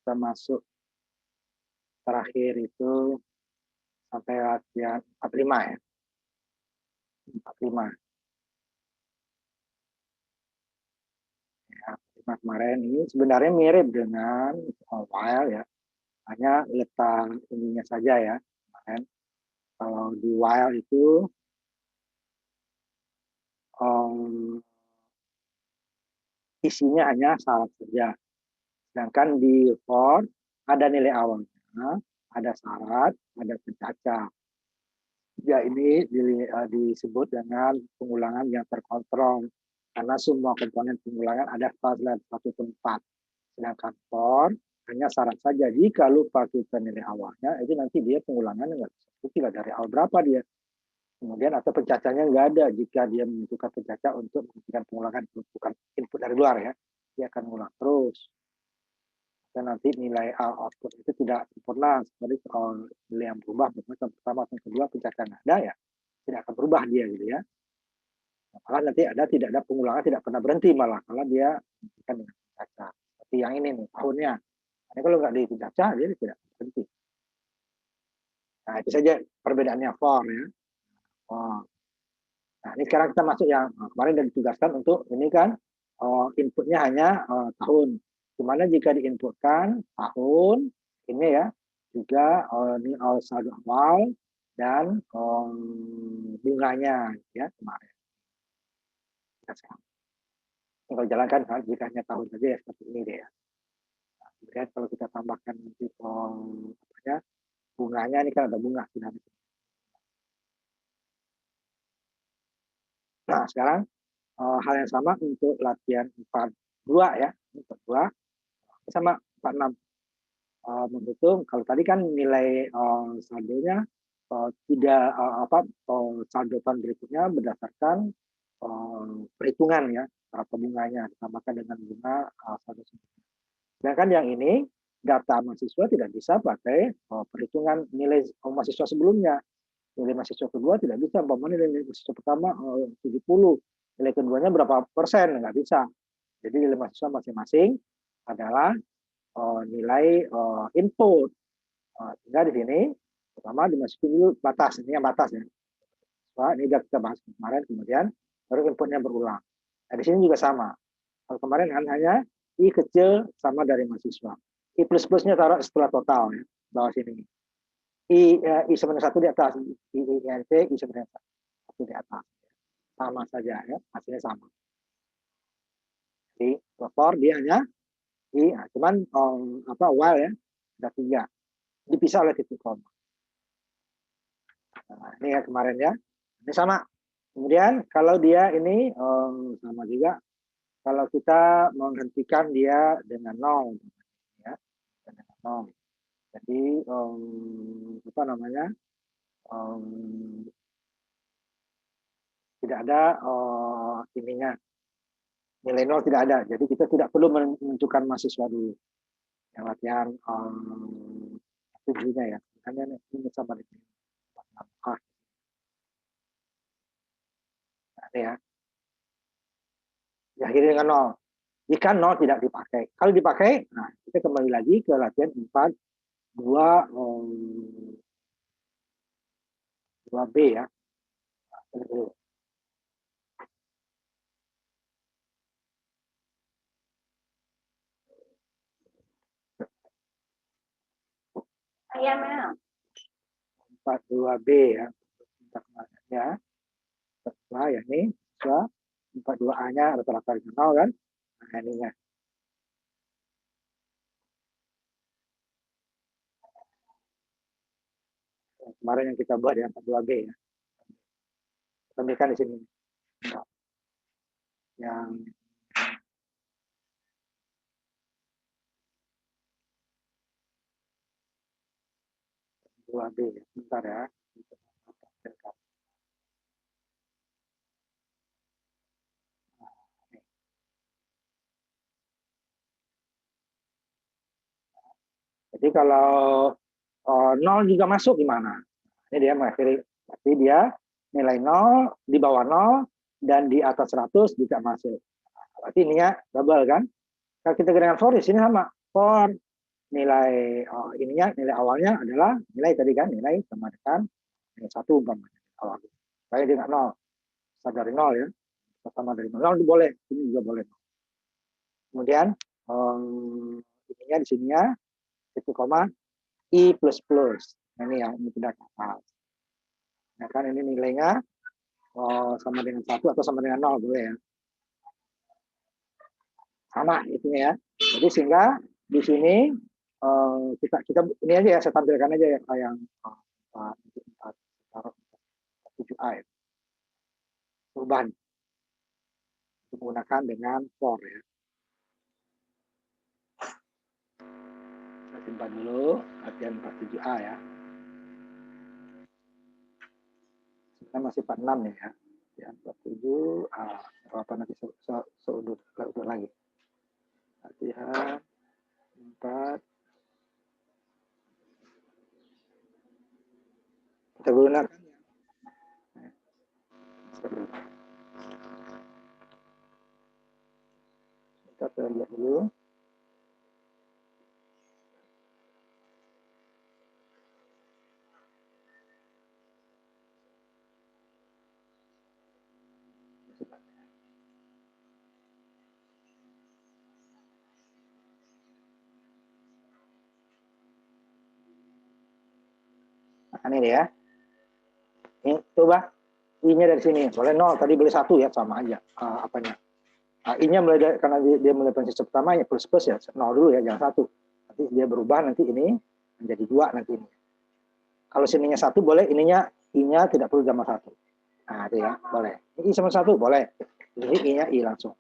kita masuk terakhir itu sampai latihan 45 ya. 45. Ya, 45 kemarin ini sebenarnya mirip dengan while ya. Hanya letak ininya saja ya. Kemarin kalau di while itu isinya hanya syarat saja. Sedangkan di for ada nilai awalnya, ada syarat, ada pencacat. Ya ini disebut dengan pengulangan yang terkontrol karena semua komponen pengulangan ada pada satu tempat. Sedangkan for hanya syarat saja. Jika lupa kita nilai awalnya, itu nanti dia pengulangan nggak bisa dari awal berapa dia. Kemudian atau pencacahnya nggak ada jika dia membutuhkan pencacah untuk menghentikan pengulangan, bukan input dari luar ya, dia akan mengulang terus. Dan nanti nilai output itu tidak sempurna seperti kalau nilai yang berubah misalnya pertama atau kedua pencacah nggak ada ya tidak akan berubah dia gitu ya. Malah nanti tidak ada pengulangan, tidak pernah berhenti malah kalau dia menghentikan dengan pencacah. Seperti yang ini nih tahunnya. Ini kalau nggak dipecacah dia tidak berhenti. Nah itu saja perbedaannya for ya. Oh. Nah, ini sekarang kita masuk yang kemarin sudah ditugaskan untuk ini kan inputnya hanya tahun. Dimana jika diinputkan tahun ini ya juga ini saldo awal dan bunganya ya kemarin. Kalau jalankan jika hanya tahun saja ya seperti ini deh ya. Nah, kemudian kalau kita tambahkan nanti bunganya ini kan ada bunga sudah. Nah sekarang hal yang sama untuk latihan 42 ya, 42 sama 46 menghitung. Kalau tadi kan nilai saldonya tidak saldo tahun berikutnya berdasarkan perhitungan ya atau bunganya ditambahkan dengan bunga saldo sebelumnya. Sedangkan yang ini data mahasiswa tidak bisa pakai perhitungan nilai mahasiswa sebelumnya. Nilai mahasiswa kedua tidak bisa, umpamanya nilai mahasiswa pertama 70, nilai keduanya berapa persen, nggak bisa. Jadi nilai mahasiswa masing-masing adalah nilai input. Sehingga di sini pertama dimasukin dulu batas, ini yang batas ya. Ini sudah kita bahas kemarin, kemudian baru inputnya berulang. Nah, di sini juga sama. Kalau kemarin kan hanya I kecil sama dari mahasiswa. I plus plusnya taruh setelah total ya, bawah sini. I sebenarnya 1 di atas, I sebenarnya 1 di atas. Sama saja ya, hasilnya sama. Jadi for dia hanya I, cuman while ya, ada 3. Dipisah oleh titik koma. Nah, ini ya kemarin ya, ini sama. Kemudian kalau dia ini sama juga, kalau kita menghentikan dia dengan 0, ya, dengan 0. Jadi apa namanya? Tidak ada ininya nilai 0 tidak ada. Jadi kita tidak perlu menentukan mahasiswa dulu. Yang latihan 7-nya ya. Hanya ini sama ini. Nah, ini ya. Diakhiri dengan 0. Jika 0 tidak dipakai. Kalau dipakai, nah kita kembali lagi ke latihan 4, 2, 2B ya. Ayam 42B ya. Ya. Setelah ya ini, 42A-nya rata-rata 0 kan. Nah, ininya. Kemarin yang kita buat ya 42B ya. Tambahkan di sini. Yang 2B ya. Bentar ya. Jadi kalau 0 juga masuk gimana? Ini dia mengakhiri. Berarti dia nilai 0, di bawah 0, dan di atas 100 juga masuk. Berarti ininya double kan? Kalau kita dengan for, di sini sama. For nilai nilai awalnya adalah nilai tadi kan, nilai sama dengan nilai 1 umpamanya awal. Saya dia nggak 0, start dari 0 ya. Sama dari 0 itu boleh, ini juga boleh. Kemudian ininya di sininya titik koma i plus plus. Nah, ini yang ini tidak ke atas. Nah, kan ini nilainya sama dengan 1 atau sama dengan 0 boleh ya. Sama itunya ya. Jadi sehingga di sini kita ini aja ya, saya tampilkan aja ya yang 7A ya. Perubahan menggunakan dengan for ya. Kita simpan dulu latihan 47A ya. Kita masih 46 nih ya. Ya 47A. Apa nanti seudut lagi. Latihan 4. Kita gunakan kita lihat dulu. Nah, ini ya. Ini coba I-nya dari sini. Boleh 0, tadi boleh 1 ya, sama aja apanya. Nah, I-nya mulai dari, karena dia mulai prinsip pertama ya plus plus ya, 0 dulu ya, jangan 1. Nanti dia berubah nanti ini menjadi 2 nanti ini. Kalau sininya 1 boleh, ininya I-nya tidak perlu sama 1. Nah, itu ya, boleh. Ini I sama 1 boleh. Ini I-nya I langsung.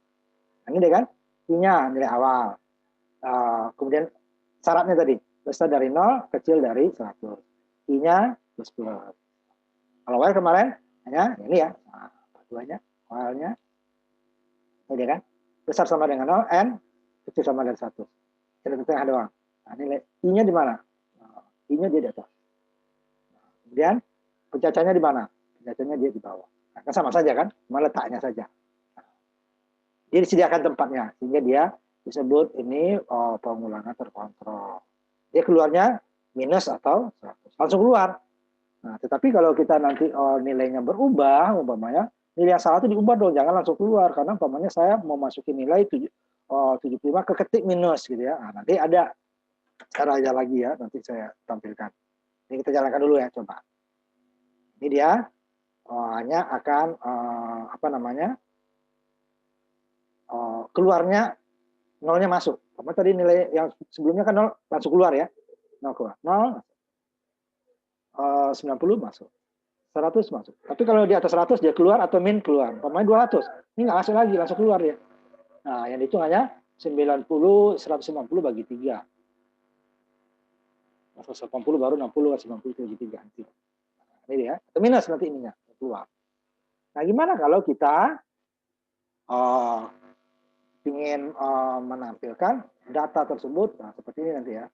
Nah, ini deh kan, I-nya nilai awal. Kemudian syaratnya tadi, besar dari 0, kecil dari 100. I-nya plus plus. Kalau Y kemarin hanya ini ya, duanya, awalnya ini kan, besar sama dengan 0, N kecil sama dengan 1. Kita di tengah doang. Nah, nilai I-nya di mana? I-nya dia di atas. Kemudian pencacahnya di mana? Pencacahnya dia di bawah. Nah, kan sama saja kan, cuma letaknya saja. Dia disediakan tempatnya, sehingga dia disebut ini pengulangan terkontrol. Dia keluarnya minus atau 100. Langsung keluar. Nah, tetapi kalau kita nanti nilainya berubah, umpamanya nilai yang salah itu diubah dong, jangan langsung keluar karena umpamanya saya mau masukin nilai 75 ke ketik minus gitu ya. Nah, nanti ada caranya lagi ya, nanti saya tampilkan. Ini kita jalankan dulu ya, coba. Ini dia hanya akan apa namanya? Keluarnya nolnya masuk. Karena tadi nilai yang sebelumnya kan 0 langsung keluar ya. 0 keluar. 0 90 masuk. 100 masuk. Tapi kalau di atas 100 dia keluar atau min keluar. Pemain 200. Ini nggak masuk lagi, langsung keluar ya. Nah, yang itu hanya 90, 150 bagi 3. 180 baru 60, 90 bagi 3. Nah, ini ya. Atau minus nanti ininya, keluar. Nah, gimana kalau kita ingin menampilkan data tersebut? Nah, seperti ini nanti ya.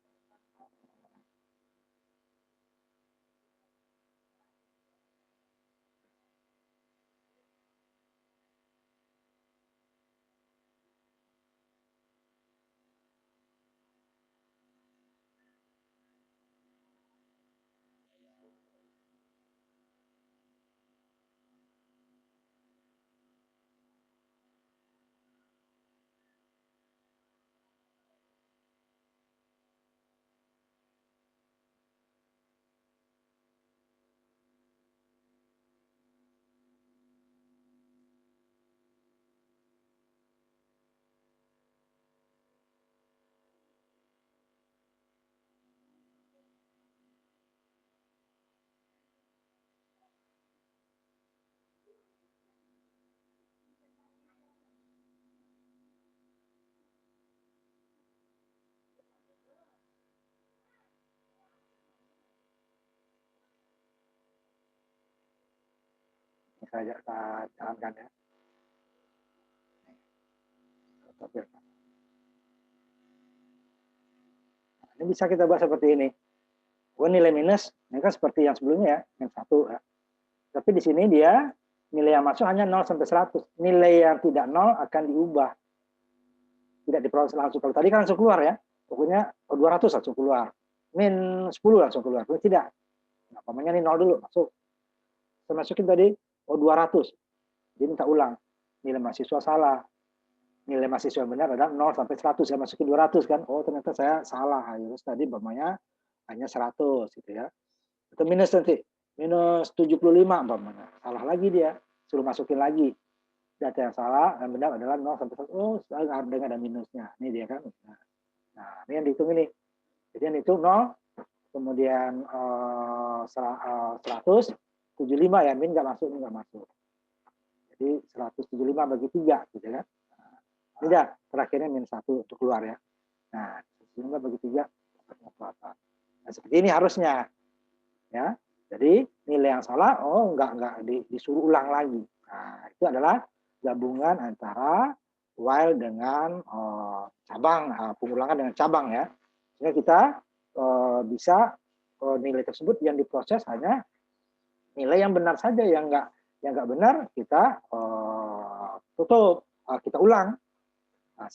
Saya jalankan ya. Ini bisa kita bahas seperti ini. Nilai minus, ini kan seperti yang sebelumnya ya, yang 1 ya. Tapi di sini dia nilai yang masuk hanya 0 sampai 100. Nilai yang tidak 0 akan diubah. Tidak diproses langsung. Kalau tadi kan langsung keluar ya. pokoknya 200 langsung keluar, min 10 langsung keluar. Tidak, nah, umpamanya ini 0 dulu masuk, saya masukin tadi 200, dia minta ulang, nilai mahasiswa salah, nilai mahasiswa yang benar adalah 0 sampai 100, saya masukin 200 kan, oh ternyata saya salah, terus tadi umpamanya hanya 100 gitu ya, atau minus nanti minus 75 umpamanya, salah lagi dia, suruh masukin lagi data yang salah dan benar adalah 0 sampai 100, oh dengan ada minusnya, ini dia kan. Nah ini yang dihitung ini, jadi yang dihitung 0, kemudian 175 ya, min nggak masuk, nggak masuk. Jadi 175 bagi 3 gitu kan. Ini dah terakhirnya min 1 untuk keluar ya. Nah, 175 bagi 3 nah, seperti ini harusnya. Ya. Jadi nilai yang salah enggak disuruh ulang lagi. Nah, itu adalah gabungan antara while dengan cabang, pengulangan dengan cabang ya. Sehingga kita bisa nilai tersebut yang diproses hanya nilai yang benar saja, yang enggak benar kita tutup, kita ulang. Nah,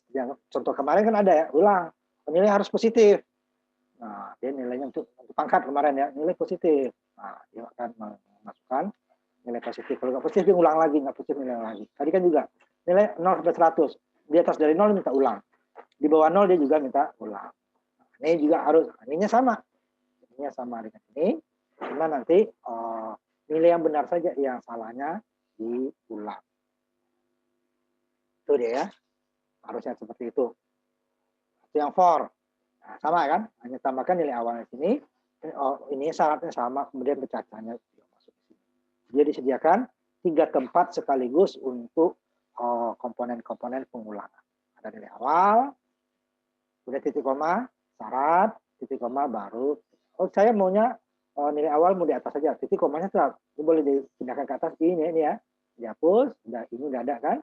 contoh kemarin kan ada ya, ulang, nilai harus positif. Nah, dia nilainya untuk pangkat kemarin ya, nilai positif. Nah, dia akan memasukkan nilai positif. Kalau nggak positif, dia ulang lagi, nggak positif, nilai lagi. Tadi kan juga, nilai 0 sampai 100. Di atas dari 0 minta ulang. Di bawah 0 dia juga minta ulang. Nah, ini juga harus, ininya sama. Ininya sama dengan ini. Cuma nanti nilai yang benar saja, yang salahnya diulang. Itu dia ya. Harusnya seperti itu. Itu yang for. Nah, sama kan? Hanya tambahkan nilai awalnya sini. Ini syaratnya sama, kemudian pecahkannya masuk ke sini. Dia disediakan 3 tempat sekaligus untuk komponen-komponen pengulangan. Ada nilai awal, kemudian titik koma, syarat, titik koma baru. Saya maunya nilai awal mau di atas saja. Titik komanya tetap boleh dipindahkan ke atas. Ini ya, dihapus. Ini udah ada kan?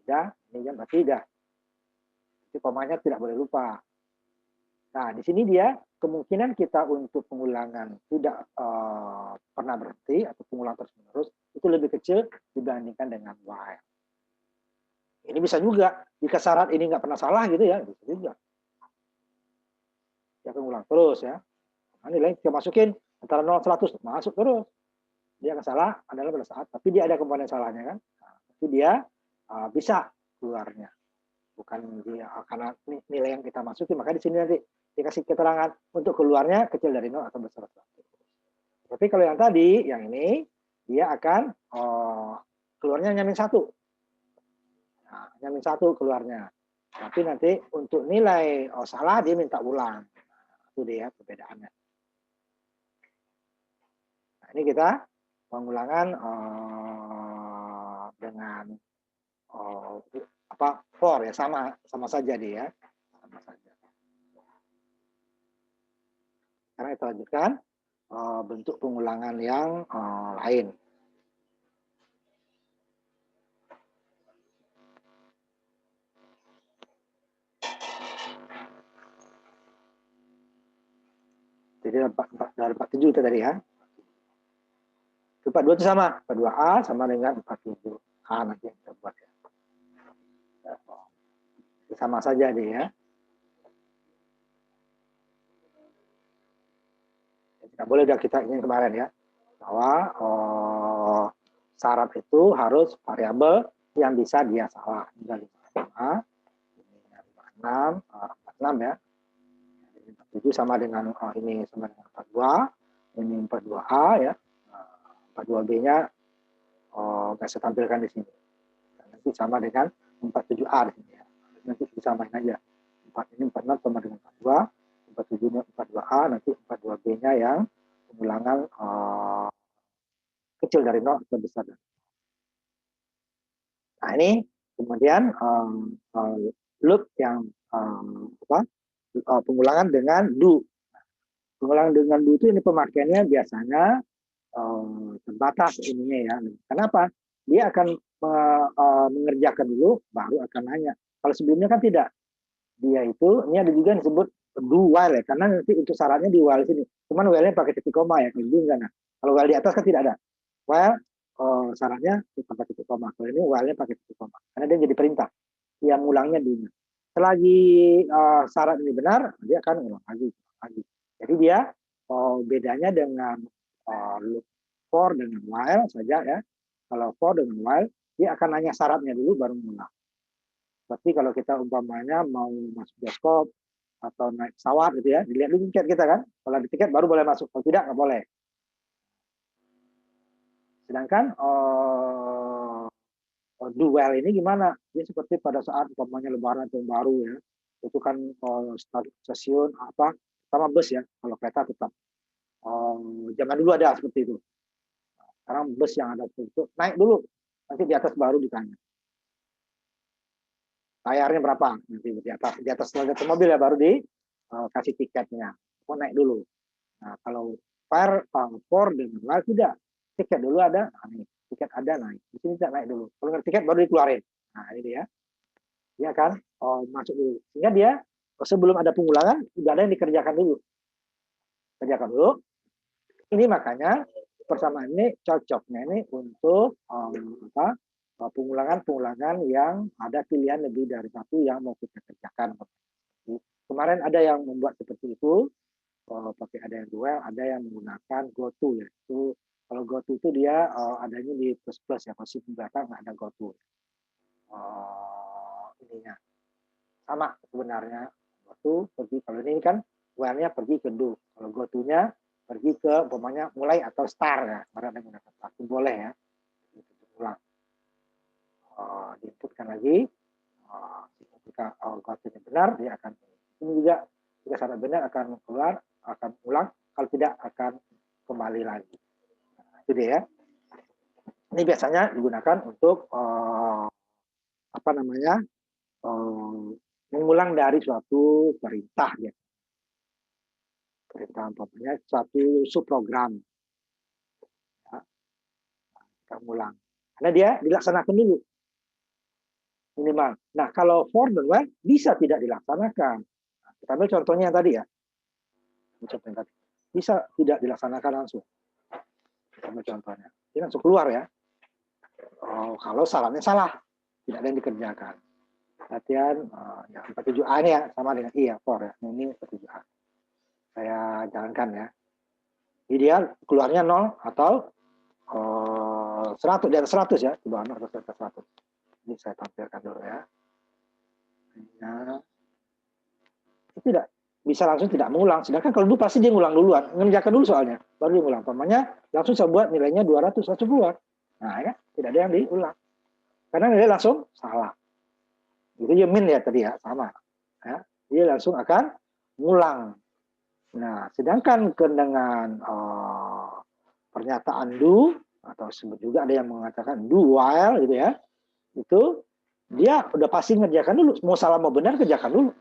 Udah, ini yang berarti udah. Titik komanya tidak boleh lupa. Nah, di sini dia kemungkinan kita untuk pengulangan tidak pernah berhenti atau pengulangan terus-menerus itu lebih kecil dibandingkan dengan while. Ini bisa juga jika syarat ini nggak pernah salah gitu ya, bisa juga. Dia akan ulang terus ya. Nah, nilai kita masukin antara 0 100 masuk terus. Dia akan salah adalah pada saat, tapi dia ada komponen salahnya kan. Nah, tapi dia bisa keluarnya. Bukan dia karena nilai yang kita masukin, maka di sini nanti dikasih keterangan untuk keluarnya kecil dari 0 atau besar 100. Tapi kalau yang tadi, yang ini, dia akan keluarnya hanya min 1. Nah, hanya min 1 keluarnya. Tapi nanti untuk nilai salah, dia minta ulang. Nah, itu dia perbedaannya. Nah, ini kita pengulangan dengan for ya, sama saja dia. Sama saja. Sekarang kita lanjutkan bentuk pengulangan yang lain. Jadi dari 47 itu tadi ya. 42 itu sama, 42A sama dengan 47A nanti yang kita buat ya. Sama saja deh ya. Tidak boleh udah kita ingin kemarin ya, bahwa syarat itu harus variabel yang bisa dia salah. Ini 55, ini 56, 46 ya. 47 sama dengan ini sama dengan 42, ini 42A ya. 42B-nya nggak saya tampilkan di sini. Nanti sama dengan 47A di sini ya. Nanti disamain aja. 4 ini 46 sama dengan 42. 47-nya 42A, nanti 42B-nya yang pengulangan kecil dari 0 atau besar dari 0. Nah, ini kemudian loop yang pengulangan dengan do. Pengulangan dengan do itu ini pemakaiannya biasanya terbatas ininya ya. Kenapa? Dia akan mengerjakan dulu, baru akan nanya. Kalau sebelumnya kan tidak. Dia itu, ini ada juga yang disebut do while ya, karena nanti untuk syaratnya di while sini. Cuman while-nya pakai titik koma ya, kalau while di atas kan tidak ada. While syaratnya pakai titik koma. Kalau ini while-nya pakai titik koma. Karena dia jadi perintah. Dia mulangnya dulu. selagi syarat ini benar, dia akan ulang lagi. Jadi dia bedanya dengan loop for dengan while saja ya. Kalau for dengan while, dia akan nanya syaratnya dulu baru mengulang. Seperti kalau kita umpamanya mau masuk bioskop atau naik pesawat gitu ya, dilihat dulu tiket kita kan. Kalau di tiket baru boleh masuk, kalau tidak nggak boleh. Sedangkan duel ini gimana? Dia seperti pada saat umpamanya Lebaran tahun baru ya, itu kan stasiun apa, sama bus ya. Kalau kereta tetap zaman dulu ada seperti itu. Sekarang bus yang ada seperti itu naik dulu, nanti di atas baru ditanya bayarnya berapa, nanti di atas mobil ya baru dikasih tiketnya. Mau naik dulu. Nah kalau for dengan live tidak, tiket dulu ada, naik. Tiket ada naik. Di sini tidak naik dulu. Kalau tiket baru dikeluarin. Nah ini dia kan masuk dulu. Sehingga dia sebelum ada pengulangan sudah ada yang dikerjakan dulu. Kerjakan dulu. Ini makanya persamaan ini cocoknya ini untuk pengulangan yang ada pilihan lebih dari satu yang mau kita kerjakan. Kemarin ada yang membuat seperti itu, pakai ada yang duel, ada yang menggunakan GoTo ya. Itu kalau GoTo itu dia adanya di plus ya, posisi belakang nggak ada GoTo. Ininya sama sebenarnya. GoTo pergi, kalau ini kan well-nya pergi ke do, kalau GoTo-nya pergi ke umpamanya mulai atau start ya, karena menggunakan start itu boleh ya. Ulang. Diinputkan lagi, ketika GoTo-nya benar dia akan ini juga jika syarat benar akan keluar, akan ulang, kalau tidak akan kembali lagi. Nah, itu dia ya. Ini biasanya digunakan untuk apa namanya mengulang dari suatu perintah ya. Perintah umpamanya suatu subprogram. Ya. Kita ulang. Karena dia dilaksanakan dulu minimal. Nah kalau for dan while bisa tidak dilaksanakan. Nah, kita ambil contohnya yang tadi ya. Contohnya tadi. Bisa tidak dilaksanakan langsung. Kita ambil contohnya. Ini langsung keluar ya. Kalau syaratnya salah, tidak ada yang dikerjakan. Latihan ya 47A ini ya sama dengan I ya, for ya. Ini 47A. Saya jalankan ya. Ideal keluarnya 0 atau 100 di atas 100 ya, di bawah 0 atau di atas 100. Ini saya tampilkan dulu ya. Nah, tidak bisa langsung tidak mengulang. Sedangkan kalau dulu pasti dia ngulang duluan, mengerjakan dulu soalnya, baru dia ngulang. Pamannya langsung saya buat nilainya 200 langsung keluar. Nah, ya tidak ada yang diulang. Karena nilai langsung salah. Itu dia min ya tadi ya, sama. Ya, dia langsung akan ngulang. Nah, sedangkan dengan pernyataan do atau sebut juga ada yang mengatakan do while gitu ya, itu dia udah pasti ngerjakan dulu, mau salah mau benar kerjakan dulu.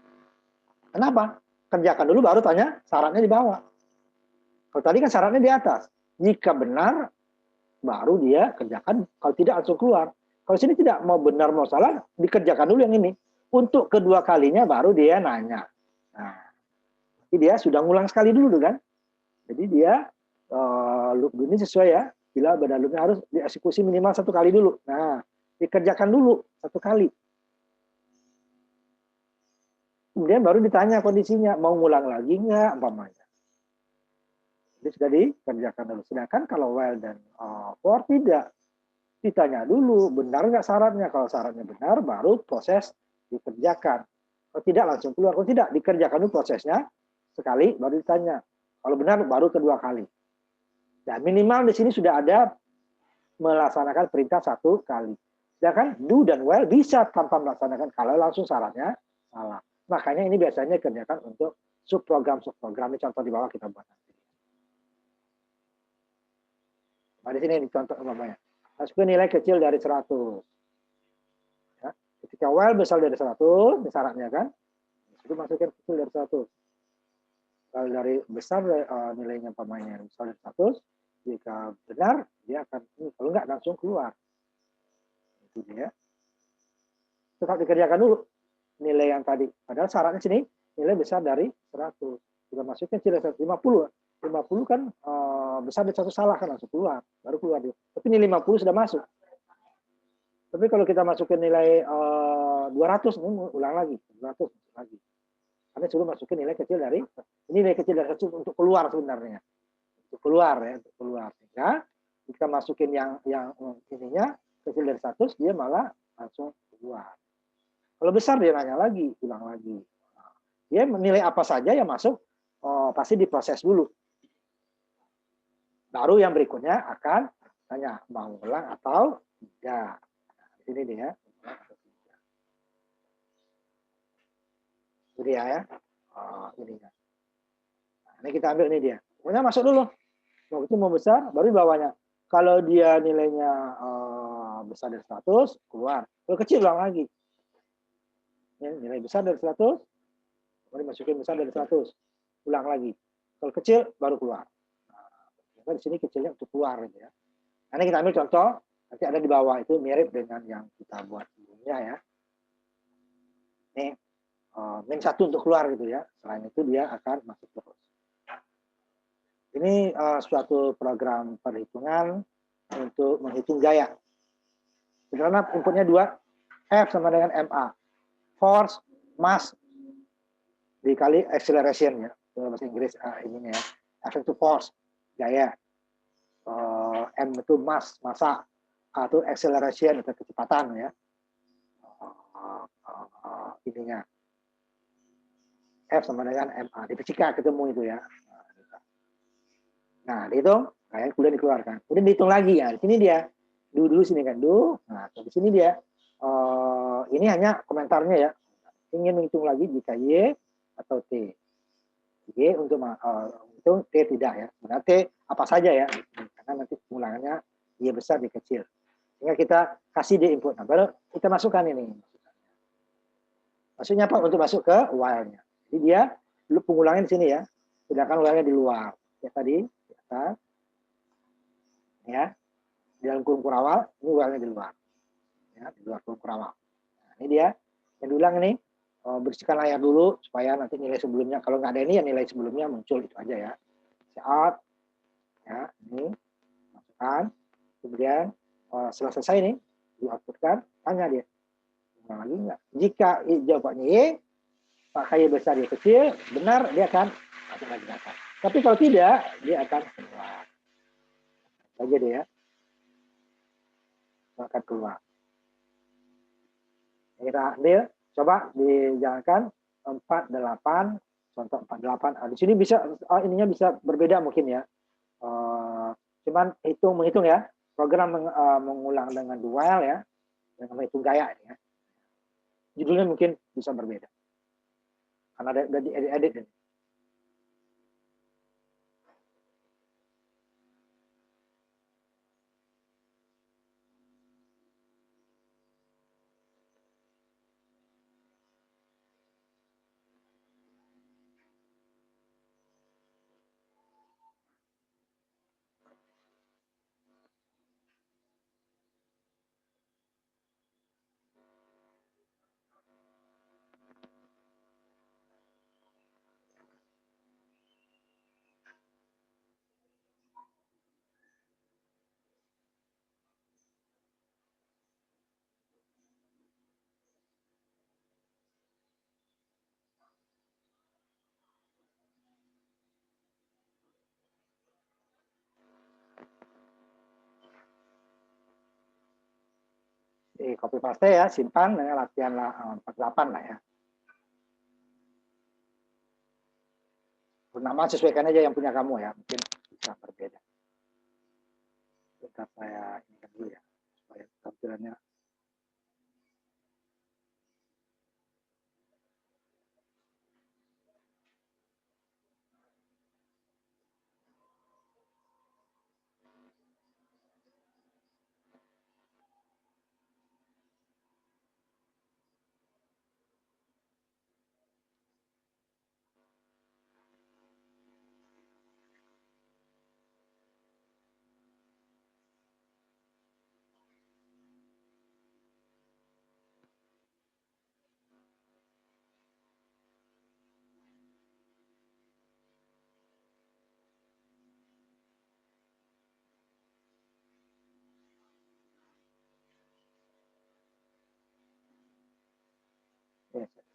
Kenapa? Kerjakan dulu baru tanya syaratnya di bawah. Kalau tadi kan syaratnya di atas. Jika benar baru dia kerjakan, kalau tidak langsung keluar. Kalau sini tidak mau benar mau salah dikerjakan dulu yang ini. Untuk kedua kalinya baru dia nanya. Nah, jadi dia sudah ngulang sekali dulu kan? Jadi dia loop ini sesuai ya. Bila badan loopnya harus dieksekusi minimal 1 kali dulu. Nah, dikerjakan dulu 1 kali. Kemudian baru ditanya kondisinya, mau ngulang lagi nggak, umpamanya. Jadi sudah dikerjakan dulu. Sedangkan kalau while dan for tidak. Ditanya dulu, benar nggak syaratnya. Kalau syaratnya benar, baru proses dikerjakan. Kalau tidak, langsung keluar. Kalau tidak, dikerjakan dulu prosesnya sekali, baru ditanya. Kalau benar, baru kedua kali. Dan minimal di sini sudah ada melaksanakan perintah 1 kali. Sedangkan do dan while bisa tanpa melaksanakan kalau langsung syaratnya salah. Makanya ini biasanya dikerjakan untuk subprogram-subprogram. Ini contoh di bawah kita buat nanti. Nah, di sini contoh umpamanya. Masukkan nilai kecil dari 100. Ya. Ketika while besar dari 100, ini syaratnya kan, itu masukkan kecil dari 100. Kalau dari besar nilainya pemainnya besar dari 100, jika benar dia akan ini, kalau enggak langsung keluar. Itu dia. Tetap dikerjakan dulu nilai yang tadi. Padahal syaratnya sini nilai besar dari 100. Kita masukkan kecil dari 150. 50 kan besar dari 100 salah kan langsung keluar, baru keluar dia. Tapi ini 50 sudah masuk. Tapi kalau kita masukin nilai 200, ini ulang lagi, 200 lagi. Karena suruh masukin nilai kecil dari, ini nilai kecil dari 100 untuk keluar sebenarnya. Untuk keluar ya, untuk keluar. Sehingga kita masukin yang ininya kecil dari 100, dia malah langsung keluar. Kalau besar dia nanya lagi, ulang lagi. Dia menilai apa saja yang masuk, pasti diproses dulu. Baru yang berikutnya akan tanya mau ulang atau tidak. Nah, ini dia. Ini ya. Ini ya. Nah, ini kita ambil ini dia. Pokoknya masuk dulu. Mau kecil mau besar, baru bawahnya. Kalau dia nilainya besar dari 100, keluar. Kalau kecil ulang lagi. Ya, nilai besar dari 100, baru masukin besar dari 100. Ulang lagi. Kalau kecil baru keluar. Nah, di sini kecilnya untuk keluar gitu ya. Nah, ini kita ambil contoh, nanti ada di bawah itu mirip dengan yang kita buat sebelumnya ya. Ini min 1 untuk keluar gitu ya. Selain itu dia akan masuk terus. Ini suatu program perhitungan untuk menghitung gaya. Sederhana, inputnya 2, F sama dengan MA. Force, mass, dikali acceleration ya. Bahasa Inggris ini ya. F itu force, gaya. M itu mass, massa. A itu acceleration, itu kecepatan ya. Ininya. F sama dengan MA. Dipecika ketemu itu ya. Nah, dihitung, kayak kemudian dikeluarkan. Kemudian dihitung lagi ya. Di sini dia. Dulu sini kan. Nah, di sini dia. Ini hanya komentarnya ya. Ingin menghitung lagi jika Y atau T. Y untuk hitung, T tidak ya. Sebenarnya T apa saja ya. Karena nanti pengulangannya Y besar, Y kecil. Sehingga kita kasih di input. Nah, baru kita masukkan ini. Maksudnya apa? Untuk masuk ke while-nya. Jadi dia pengulangan di sini ya. Sedangkan while-nya di luar. Ya tadi, ya. Di dalam kurung kurawal, ini while-nya di luar. Ya, di luar kurung kurawal. Nah, ini dia. Yang diulang ini, bersihkan layar dulu supaya nanti nilai sebelumnya, kalau nggak ada ini ya nilai sebelumnya muncul, itu aja ya. Out, ya, ini masukkan. Kemudian setelah selesai ini, di-outputkan, tanya dia. Lagi enggak. Jika jawabannya Y, maka Y besar Y kecil, benar dia akan masuk lagi data. Tapi kalau tidak, dia akan keluar. Saja dia ya. Akan keluar. Kita ambil, coba dijalankan 48, contoh 48. Di sini bisa ininya bisa berbeda mungkin ya. Cuman menghitung ya. Program mengulang dengan dual ya, dengan menghitung gaya ya. Judulnya mungkin bisa berbeda. Karena ada diedit-edit. Copy paste ya, simpan dengan latihan 48 lah ya. Nama sesuaikan aja yang punya kamu ya, mungkin bisa berbeda. Bentar saya ingat dulu ya, supaya tampilannya.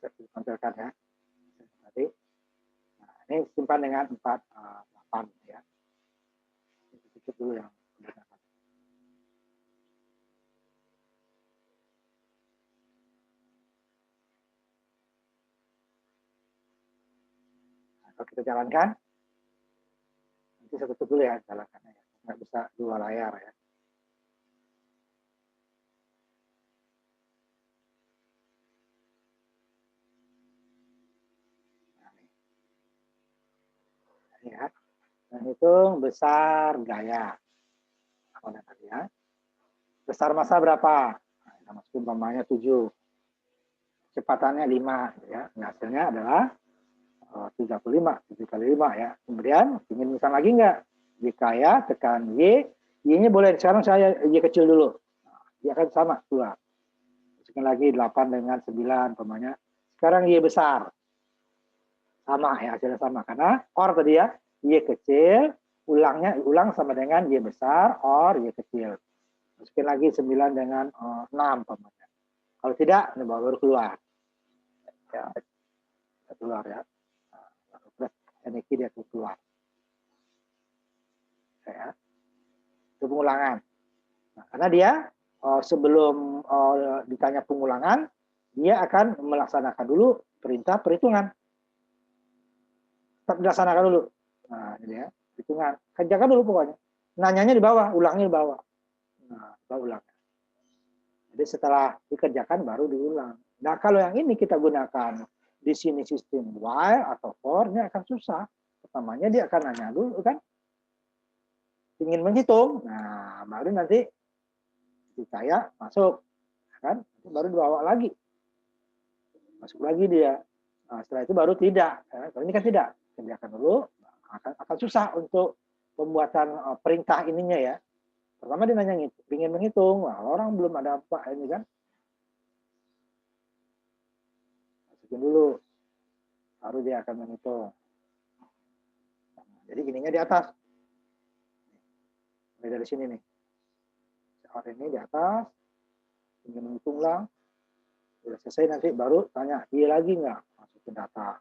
Saya tampilkan ya. Tadi. Nah, ini simpan dengan 48 ya. Tutup dulu yang menggunakan. Nah, kalau kita jalankan, nanti saya tutup dulu ya jalankannya ya. Nggak bisa dua layar ya. Ya, dan hitung besar gaya. Apa tadi ya? Besar massa berapa? Nah, kita masukin umpamanya 7. Kecepatannya 5 ya. Nah, hasilnya adalah 35, 7 kali 5 ya. Kemudian ingin misal lagi enggak? Jika ya tekan Y, Y-nya boleh sekarang saya Y kecil dulu. Nah, Y akan sama keluar. Masukin lagi 8 dengan 9 umpamanya. Sekarang Y besar. Sama ya, hasilnya sama karena OR tadi ya, Y kecil, ulang sama dengan Y besar, OR Y kecil. Masukin lagi 9 dengan 6 umpamanya. Kalau tidak, ini baru keluar. Ya, keluar ya. Nah, ini dia keluar. Ya. Itu pengulangan. Nah, karena dia sebelum ditanya pengulangan, dia akan melaksanakan dulu perintah perhitungan. Tetap dilaksanakan dulu. Nah, ini ya, hitungan. Kerjakan dulu pokoknya. Nanyanya di bawah, ulangnya di bawah. Nah, ulang. Jadi setelah dikerjakan baru diulang. Nah, kalau yang ini kita gunakan di sini sistem while atau for, ini akan susah. Pertamanya dia akan nanya dulu kan, ingin menghitung. Nah, baru nanti saya masuk, kan? Baru dibawa lagi, masuk lagi dia. Nah, setelah itu baru tidak. Kalau ini kan tidak, kerjakan dulu. Akan susah untuk pembuatan perintah ininya ya. Pertama dia nanya ingin menghitung, wah orang belum ada apa ini kan. Masukin dulu, baru dia akan menghitung. Jadi ininya di atas. Mulai dari sini nih. Saat ini di atas, ingin menghitung lah. Sudah selesai nanti baru tanya, iya lagi nggak? Masukin data.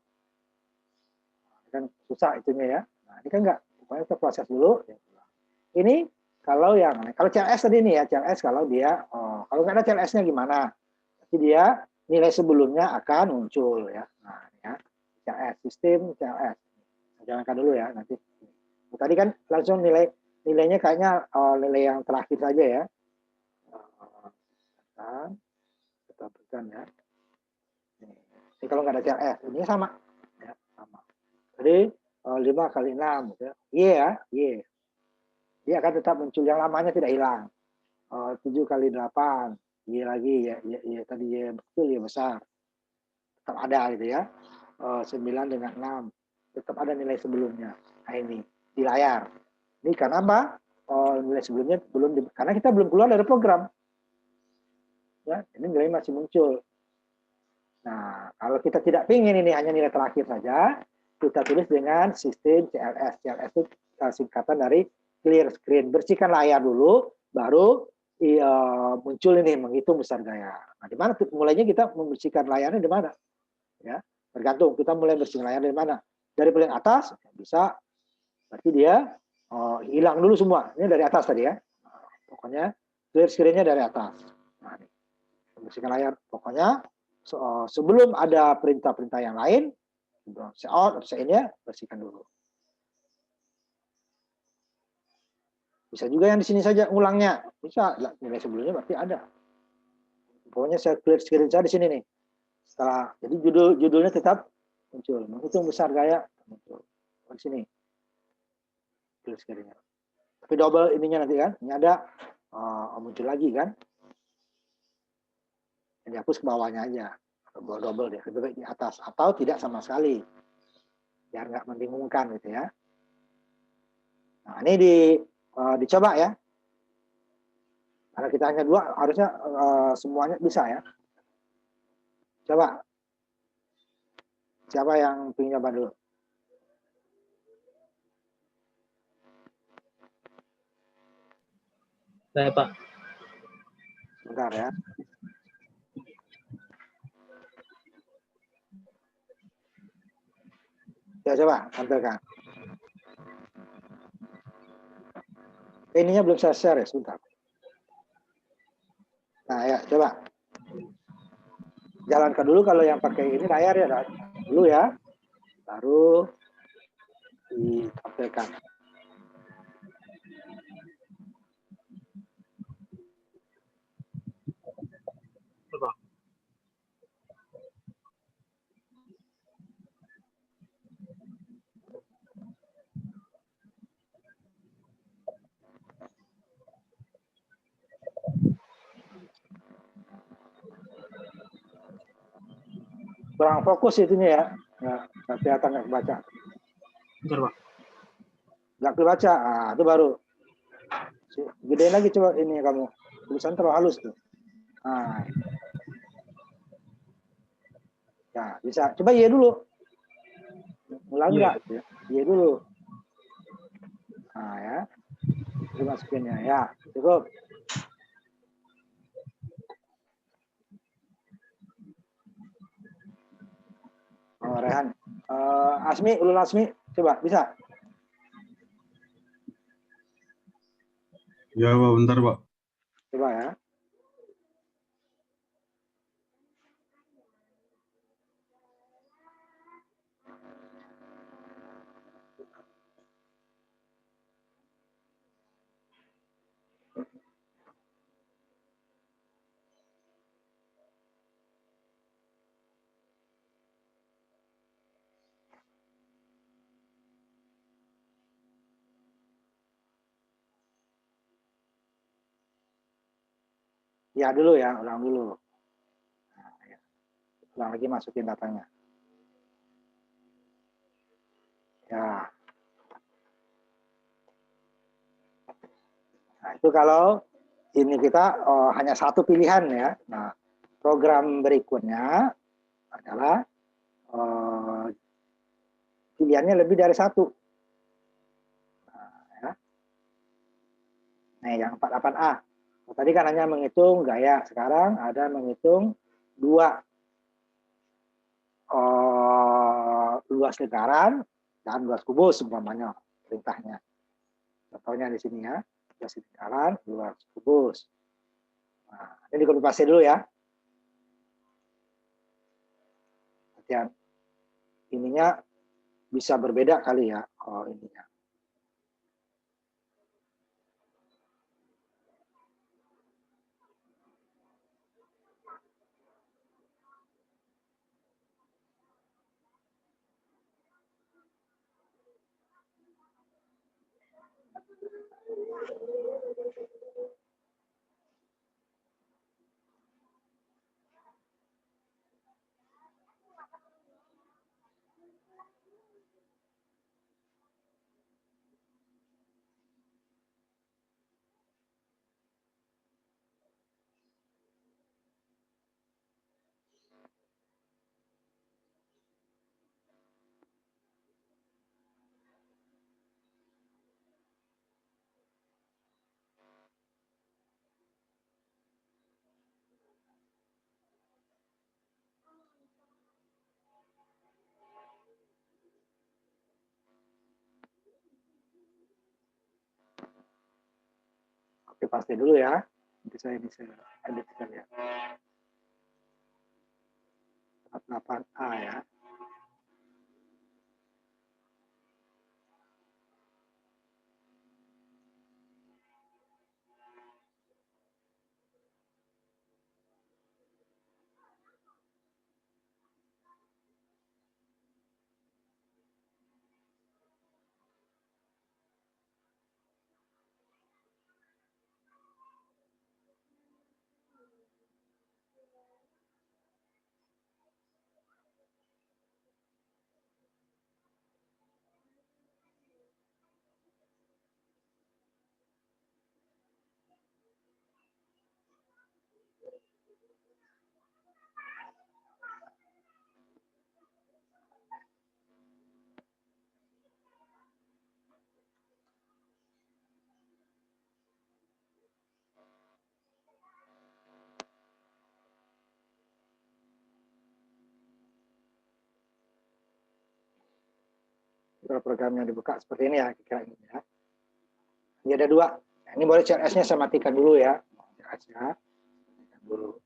Ini kan susah itunya ya. Nah ini kan nggak, pokoknya kita proses dulu. Ini kalau CLS tadi nih ya, CLS kalau dia, kalau nggak ada CLS-nya gimana? Jadi dia nilai sebelumnya akan muncul ya. Nah ya, CLS, sistem CLS. Jalankan dulu ya nanti. Tadi kan langsung nilainya kayaknya nilai yang terakhir saja ya. Kita berikan ya. Ini kalau nggak ada CLS, ini sama. Ya, sama. Jadi 5 kali 6. Ya. Y ya, Y. Dia akan tetap muncul, yang lamanya tidak hilang. 7 kali 8, Y lagi, Y tadi Y betul, Y besar. Tetap ada gitu ya. 9 dengan 6. Tetap ada nilai sebelumnya. Nah ini, di layar. Ini karena apa? Nilai sebelumnya belum, karena kita belum keluar dari program. Ya, ini nilai masih muncul. Nah, kalau kita tidak ingin ini hanya nilai terakhir saja, kita tulis dengan sistem CLS. CLS itu singkatan dari clear screen. Bersihkan layar dulu, baru muncul ini menghitung besar gaya. Nah, di mana mulainya kita membersihkan layarnya di mana? Ya, tergantung kita mulai bersihkan layar dari mana. Dari paling atas bisa, berarti dia hilang dulu semua. Ini dari atas tadi ya. Nah, pokoknya clear screen-nya dari atas. Nah, ini. Bersihkan layar. Pokoknya sebelum ada perintah-perintah yang lain, ini bersihkan dulu. Bisa juga yang di sini saja ulangnya, bisa nilai sebelumnya berarti ada. Pokoknya saya clear screen saya di sini nih. Setelah jadi judulnya tetap muncul, menghitung besar gaya muncul di sini. Clear screen-nya. Tapi double ininya nanti kan, ini ada muncul lagi kan. Jadi hapus ke bawahnya aja, double dia, lebih baik di atas atau tidak sama sekali, biar nggak membingungkan gitu ya. Nah ini dicoba ya. Karena kita hanya 2, harusnya semuanya bisa ya. Coba. Siapa yang ingin coba dulu? Saya, Pak. Sebentar ya. Ya coba tampilkan. Ininya belum saya share ya, sebentar. Nah ya coba. Jalankan dulu kalau yang pakai ini layar ya dulu ya. Baru ditampilkan. Coba. Kurang fokus itunya ya. Nggak kelihatan, nggak kebaca. Bentar, Pak. Nggak kebaca. Ah, itu baru. Gedein lagi coba ini kamu. Tulisan terlalu halus tuh. Nah. Ya, bisa. Coba iya dulu. Mulai enggak? Ya. Iya dulu. Nah ya. Itu masukinnya ya. Cukup. Oh, Rehan. Asmi, Ulul Asmi. Coba, bisa? Ya, Pak, bentar, Pak. Coba ya. Ya dulu ya, ulang dulu. Nah, ya. Ulang lagi masukin datanya. Ya. Nah, itu kalau ini kita hanya satu pilihan ya. Nah, program berikutnya adalah pilihannya lebih dari satu. Nah, ya. Nah, yang 48A. Nah, tadi kan hanya menghitung gaya. Sekarang ada menghitung dua luas lingkaran dan luas kubus umpamanya perintahnya. Contohnya di sini ya, luas lingkaran, luas kubus. Nah, ini di copy paste dulu ya. Latihan. Ininya bisa berbeda kali ya. Oh, ininya. Oke, pasti dulu ya. Nanti saya bisa editkan ya. 48A ya. Kalau programnya dibuka seperti ini ya, kira ini ya. Ini ada dua. Nah, ini boleh CLS-nya saya matikan dulu ya. CLS-nya matikan dulu.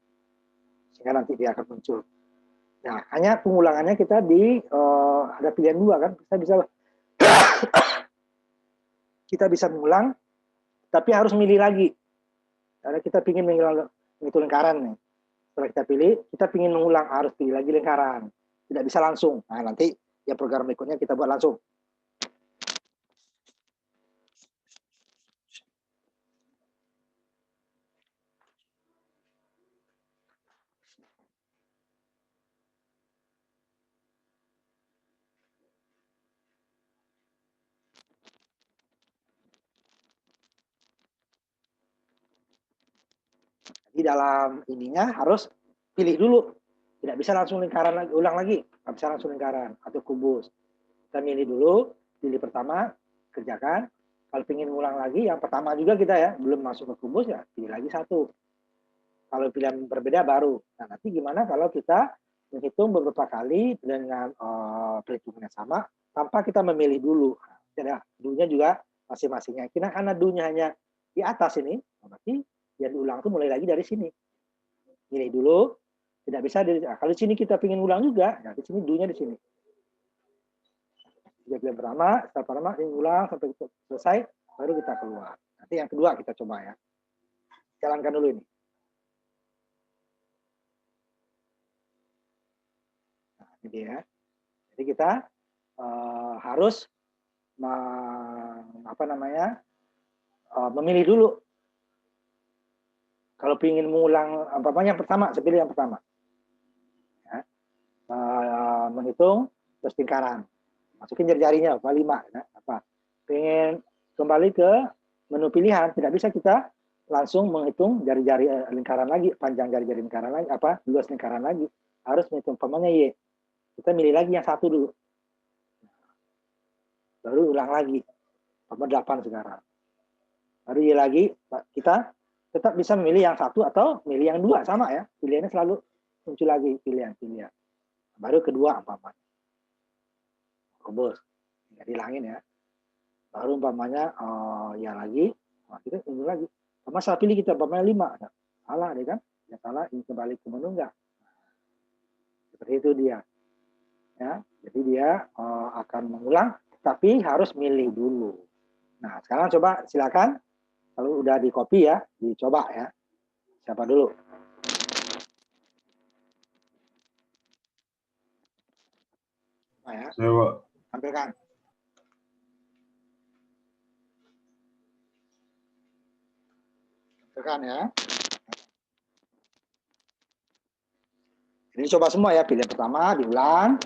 Sehingga nanti dia akan muncul. Nah, hanya pengulangannya kita ada pilihan dua kan. Kita bisa mengulang, tapi harus milih lagi. Karena kita ingin menghitung lingkaran nih. Setelah kita pilih, kita ingin mengulang, harus pilih lagi lingkaran. Tidak bisa langsung. Nah, nanti ya program berikutnya kita buat langsung. Di dalam ininya harus pilih dulu. Tidak bisa langsung lingkaran lagi, ulang lagi. Tidak bisa langsung lingkaran atau kubus. Kita milih dulu, pilih pertama, kerjakan. Kalau ingin ulang lagi, yang pertama juga kita ya, belum masuk ke kubus ya, pilih lagi satu. Kalau pilihan berbeda baru. Nah, nanti gimana kalau kita menghitung beberapa kali dengan perhitungan yang sama, tanpa kita memilih dulu. Nah, dulunya juga masing-masingnya. Karena dulunya hanya di atas ini, berarti yang diulang itu mulai lagi dari sini. Pilih dulu, tidak bisa kalau di sini kita ingin ulang juga, nah di sini dulunya di sini. Tiga pilihan pertama, setelah pertama ingin ulang sampai selesai, baru kita keluar. Nanti yang kedua kita coba ya. Jalankan dulu ini. Nah, ini dia. Jadi kita harus memilih dulu. Kalau ingin mengulang yang pertama, saya pilih yang pertama. Ya. Menghitung terus lingkaran. Masukin jari-jarinya, 5. Ya. Pengen kembali ke menu pilihan, tidak bisa kita langsung menghitung jari-jari lingkaran lagi, panjang jari-jari lingkaran lagi, luas lingkaran lagi. Harus menghitung umpamanya Y. Kita milih lagi yang satu dulu. Baru ulang lagi. 8 sekarang. Baru Y lagi, kita tetap bisa memilih yang satu atau milih yang dua, sama ya. Pilihannya selalu muncul lagi pilihan. Baru kedua umpamanya. Kubus. Nggak dihilangin ya. Baru umpamanya ya lagi, kita tunggu lagi. Sama salah pilih kita umpamanya 5. Nah, salah deh kan? Ya salah, ini kembali ke menu enggak. Seperti itu dia. Ya, jadi dia akan mengulang, tapi harus milih dulu. Nah, sekarang coba silakan. Kalau udah di copy ya, dicoba ya. Siapa dulu? Nah, ya. Saya, Pak. Tampilkan. Tampilkan ya. Ini coba semua ya. Pilihan pertama diulang.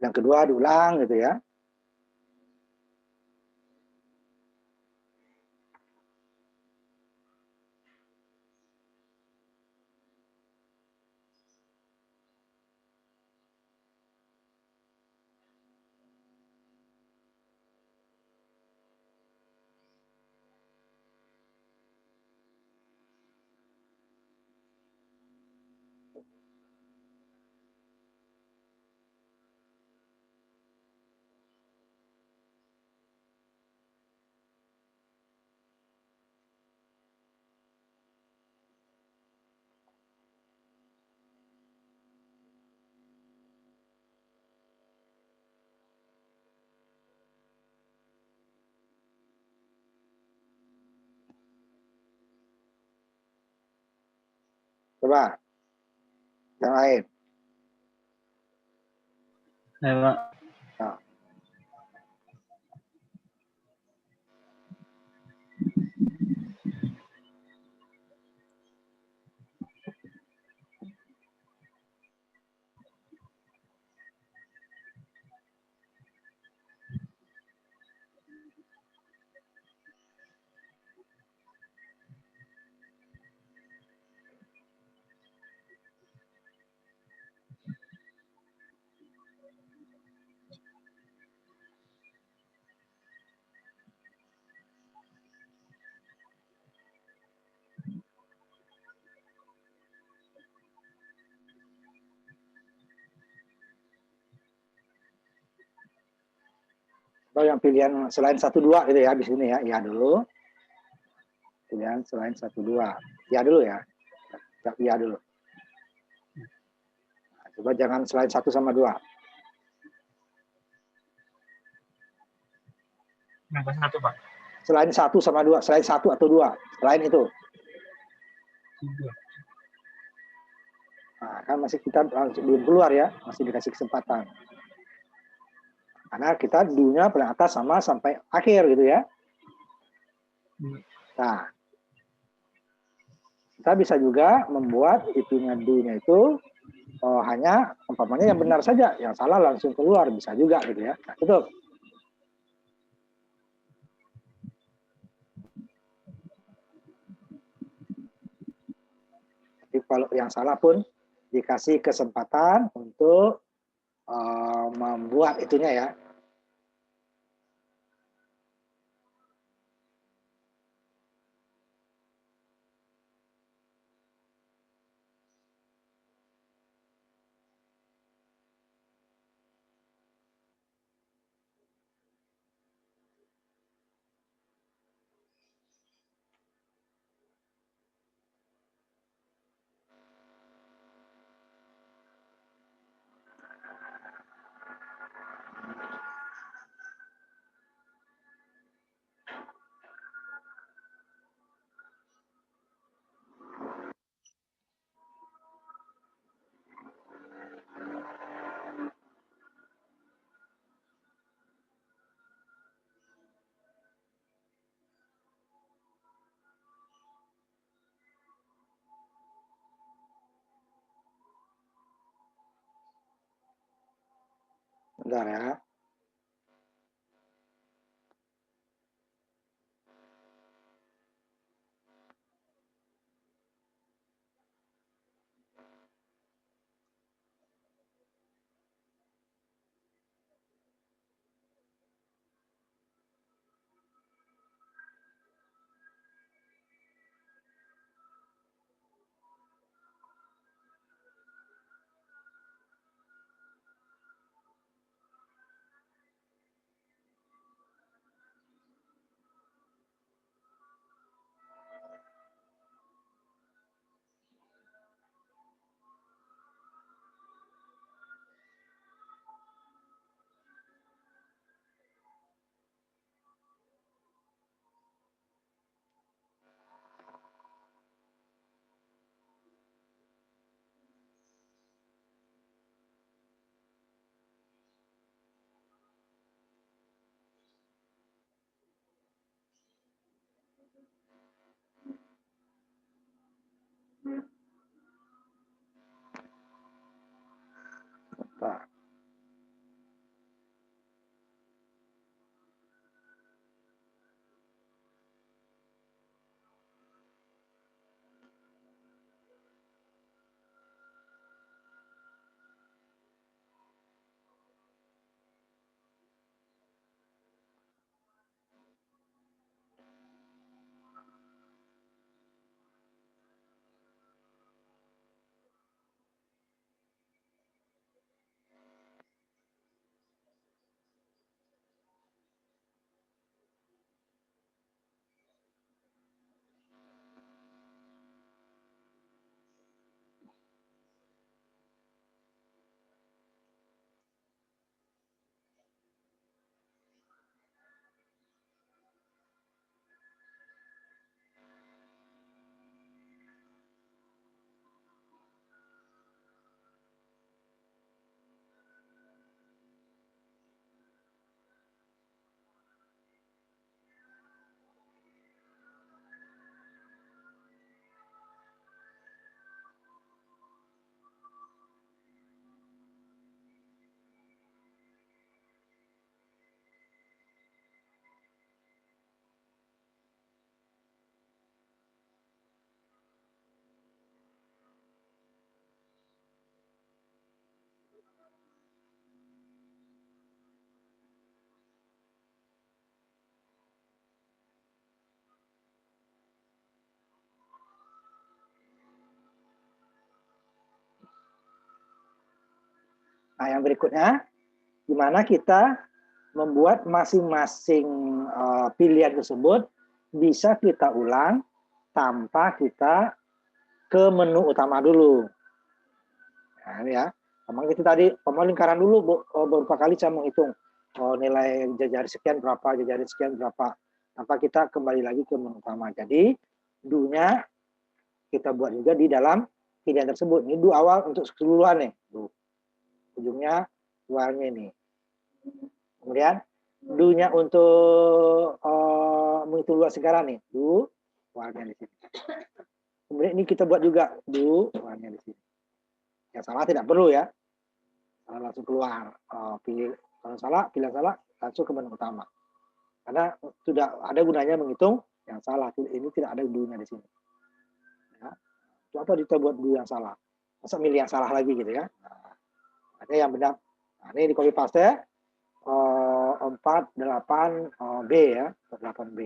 Yang kedua diulang gitu ya. Coba. Yang lain. Ya, Pak. Nah. Atau yang pilihan selain 1-2 gitu ya, di sini ya, iya dulu. Pilihan selain 1-2. Iya dulu ya. Iya dulu. Nah, coba jangan selain 1 sama 2. Yang ke satu, Pak. Selain 1 sama 2, selain 1 atau 2, selain itu. Dua. Nah, kan masih kita belum keluar ya, masih dikasih kesempatan. Karena kita do-nya paling atas sama sampai akhir gitu ya. Nah, kita bisa juga membuat itunya do-nya itu hanya umpamanya yang benar saja, yang salah langsung keluar, bisa juga gitu ya. Nah, itu. Jadi kalau yang salah pun dikasih kesempatan untuk membuat itunya ya. Bentar ya. Bentar. Nah, yang berikutnya, gimana kita membuat masing-masing pilihan tersebut bisa kita ulang tanpa kita ke menu utama dulu. Nah, ini ya. Memang itu tadi lingkaran dulu beberapa kali saya menghitung nilai jari sekian berapa, jari sekian berapa. Tanpa kita kembali lagi ke menu utama. Jadi do-nya kita buat juga di dalam pilihan tersebut. Ini do awal untuk keseluruhan nih. Do. Ujungnya luarnya ini. Kemudian do-nya untuk menghitung luas sekarang nih. Do luarnya di sini. Kemudian ini kita buat juga do luarnya di sini. Yang salah tidak perlu ya. Langsung keluar. Pilih kalau salah, pilihan salah langsung ke menu utama. Karena sudah ada gunanya menghitung yang salah. Ini tidak ada do-nya di sini. Ya. Itu apa kita buat do yang salah? Masa milih yang salah lagi gitu ya. Nah, ini yang benar. Nah, ini di copy paste 48B ya, 48B.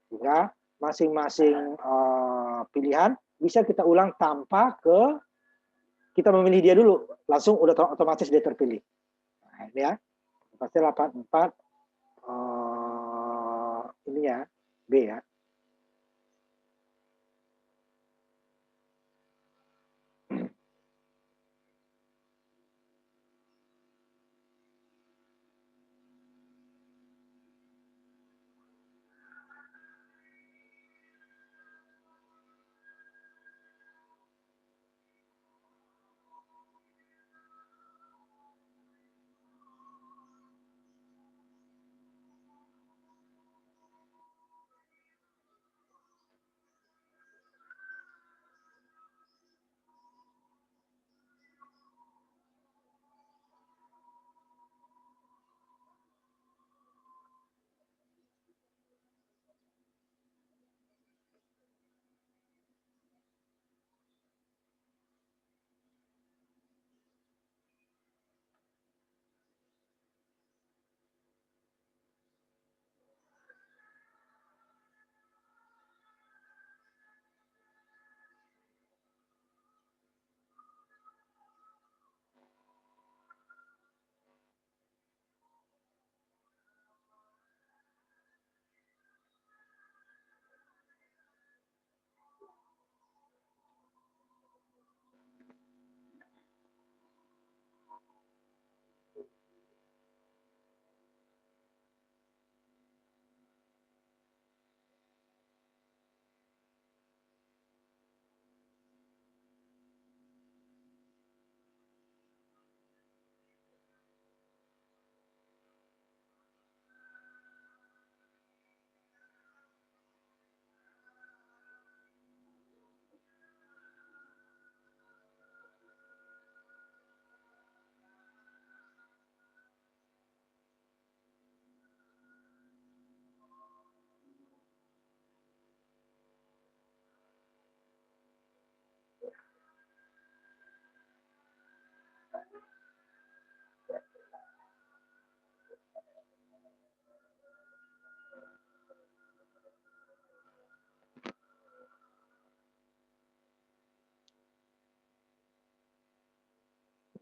Sehingga masing-masing pilihan bisa kita ulang tanpa kita memilih dia dulu, langsung udah otomatis dia terpilih. Nah, ini ya, pasti 84 ini ya, B ya.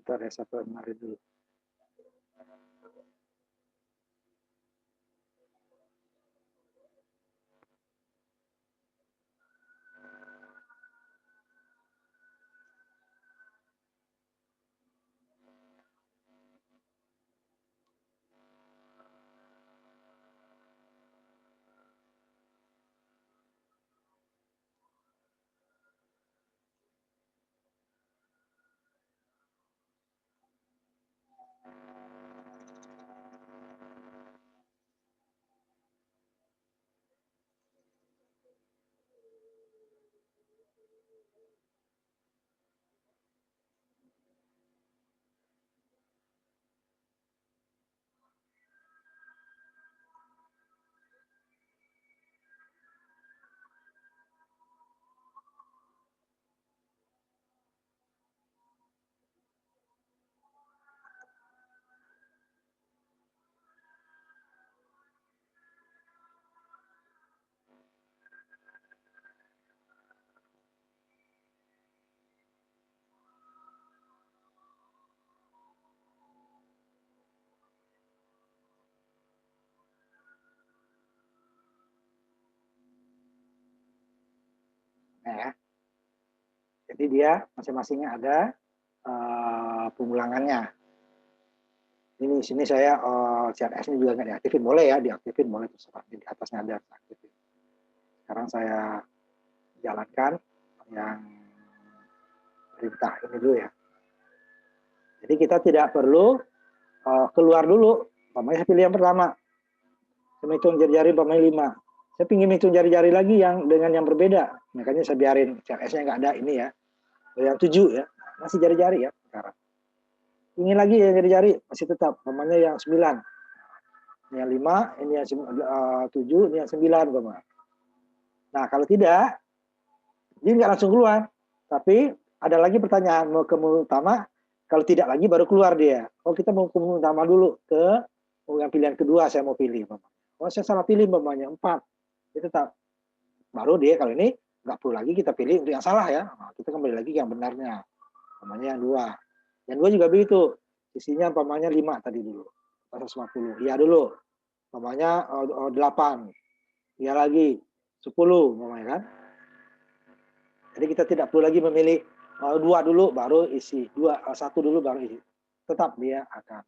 Kita reset kemarin dulu. Ya. Jadi dia masing-masingnya ada pengulangannya. Ini sini saya CRS ini juga nggak diaktifin, boleh ya diaktifin, boleh terserah, di atasnya ada aktifin. Sekarang saya jalankan yang perintah ini dulu ya. Jadi kita tidak perlu keluar dulu. Umpamanya saya pilih yang pertama. Saya hitung jari-jari umpamanya 5. Saya ingin hitung jari-jari lagi yang dengan yang berbeda. Makanya saya biarin CRS-nya nggak ada ini ya. Yang 7 ya. Masih jari-jari ya sekarang. Ingin lagi yang jari-jari masih tetap. Umpamanya yang 9. Ini yang 5, ini yang 7, ini yang 9. Nah kalau tidak, dia nggak langsung keluar. Tapi ada lagi pertanyaan, mau ke menu utama, kalau tidak lagi baru keluar dia. Oh kita mau ke menu utama dulu, ke yang pilihan kedua saya mau pilih. Oh saya salah pilih umpamanya 4. Itu tetap. Baru dia kalau ini nggak perlu lagi kita pilih untuk yang salah ya. Nah, kita kembali lagi ke yang benarnya. Umpamanya yang 2. Yang 2 juga begitu. Isinya umpamanya 5 tadi dulu. 150. Iya dulu. Umpamanya 8. Iya lagi. 10 umpamanya kan. Jadi kita tidak perlu lagi memilih 2 dulu baru isi, 1 dulu baru isi. Tetap dia akan.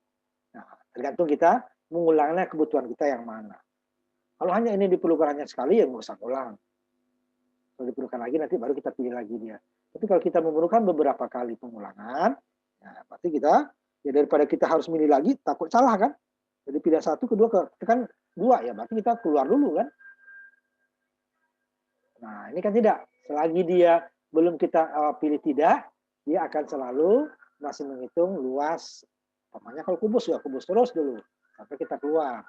Nah, tergantung kita mengulangnya kebutuhan kita yang mana. Kalau hanya ini diperlukan hanya sekali ya nggak usah ulang. Kalau diperlukan lagi nanti baru kita pilih lagi dia. Tapi kalau kita memerlukan beberapa kali pengulangan, nah berarti kita ya daripada kita harus milih lagi takut salah kan. Jadi pilih 1, kedua tekan 2 ya berarti kita keluar dulu kan. Nah, ini kan tidak. Selagi dia belum kita pilih tidak, dia akan selalu masih menghitung luas. Namanya kalau kubus ya kubus terus dulu sampai kita keluar.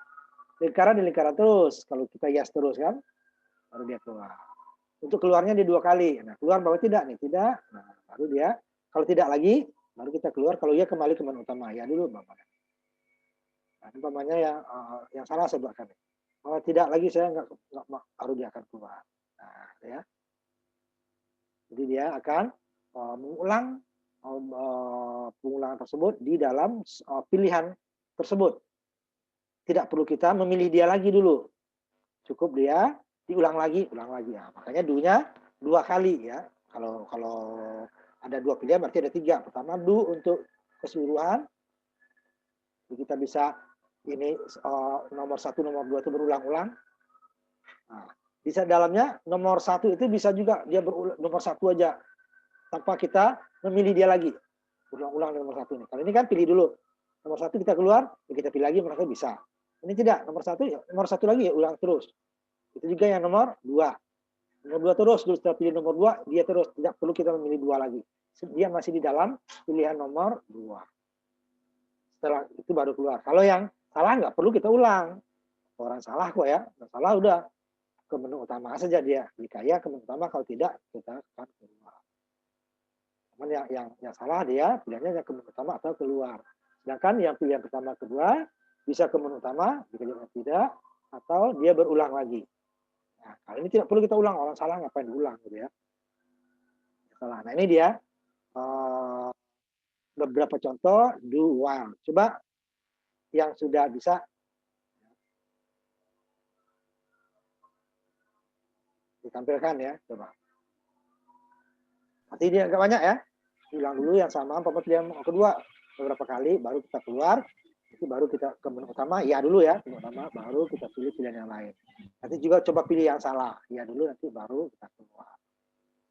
Lingkaran di lingkaran terus. Kalau kita hias terus kan, baru dia keluar. Untuk keluarnya di 2 kali. Nah, keluar bahwa tidak nih, tidak. Nah, baru dia kalau tidak lagi, baru kita keluar. Kalau dia kembali ke menu utama ya dulu, Bapak. Nah, umpamanya yang salah saya buatkan. Kalau tidak lagi saya nggak baru dia akan keluar. Nah, ya. Jadi dia akan mengulang pengulangan tersebut di dalam pilihan tersebut. Tidak perlu kita memilih dia lagi dulu. Cukup dia diulang lagi, ulang lagi. Ya, makanya do-nya 2 kali ya. Kalau ada 2 pilihan berarti ada 3. Pertama do untuk keseluruhan. Jadi kita bisa ini nomor 1, nomor 2 itu berulang-ulang. Nah, bisa dalamnya nomor 1 itu bisa juga dia berulang nomor 1 aja tanpa kita memilih dia lagi. Ulang-ulang nomor 1 ini. Kalau ini kan pilih dulu. Nomor 1 kita keluar, ya kita pilih lagi mereka bisa. Ini tidak, nomor 1 ya, nomor 1 lagi ya ulang terus. Itu juga yang nomor 2. Nomor 2 terus setelah pilih nomor 2, dia terus tidak perlu kita memilih 2 lagi. Dia masih di dalam pilihan nomor 2. Setelah itu baru keluar. Kalau yang salah nggak perlu kita ulang. Orang salah kok ya, salah udah ke menu utama saja dia. Jika ya ke menu utama, kalau tidak kita akan keluar. Cuman yang salah dia pilihannya ke menu utama atau keluar. Sedangkan yang pilihan pertama kedua bisa ke menu utama, jika tidak atau dia berulang lagi. Nah, kalau ini tidak perlu kita ulang, orang salah ngapain diulang gitu ya. Salah. Nah, ini dia beberapa contoh do while. Coba yang sudah bisa ditampilkan ya, coba. Nanti dia agak banyak ya. Ulang dulu yang sama, yang kedua beberapa kali, baru kita keluar. Itu baru kita ke menu utama, ya dulu ya, menu utama, baru kita pilih pilihan yang lain. Nanti juga coba pilih yang salah, ya dulu, nanti baru kita keluar.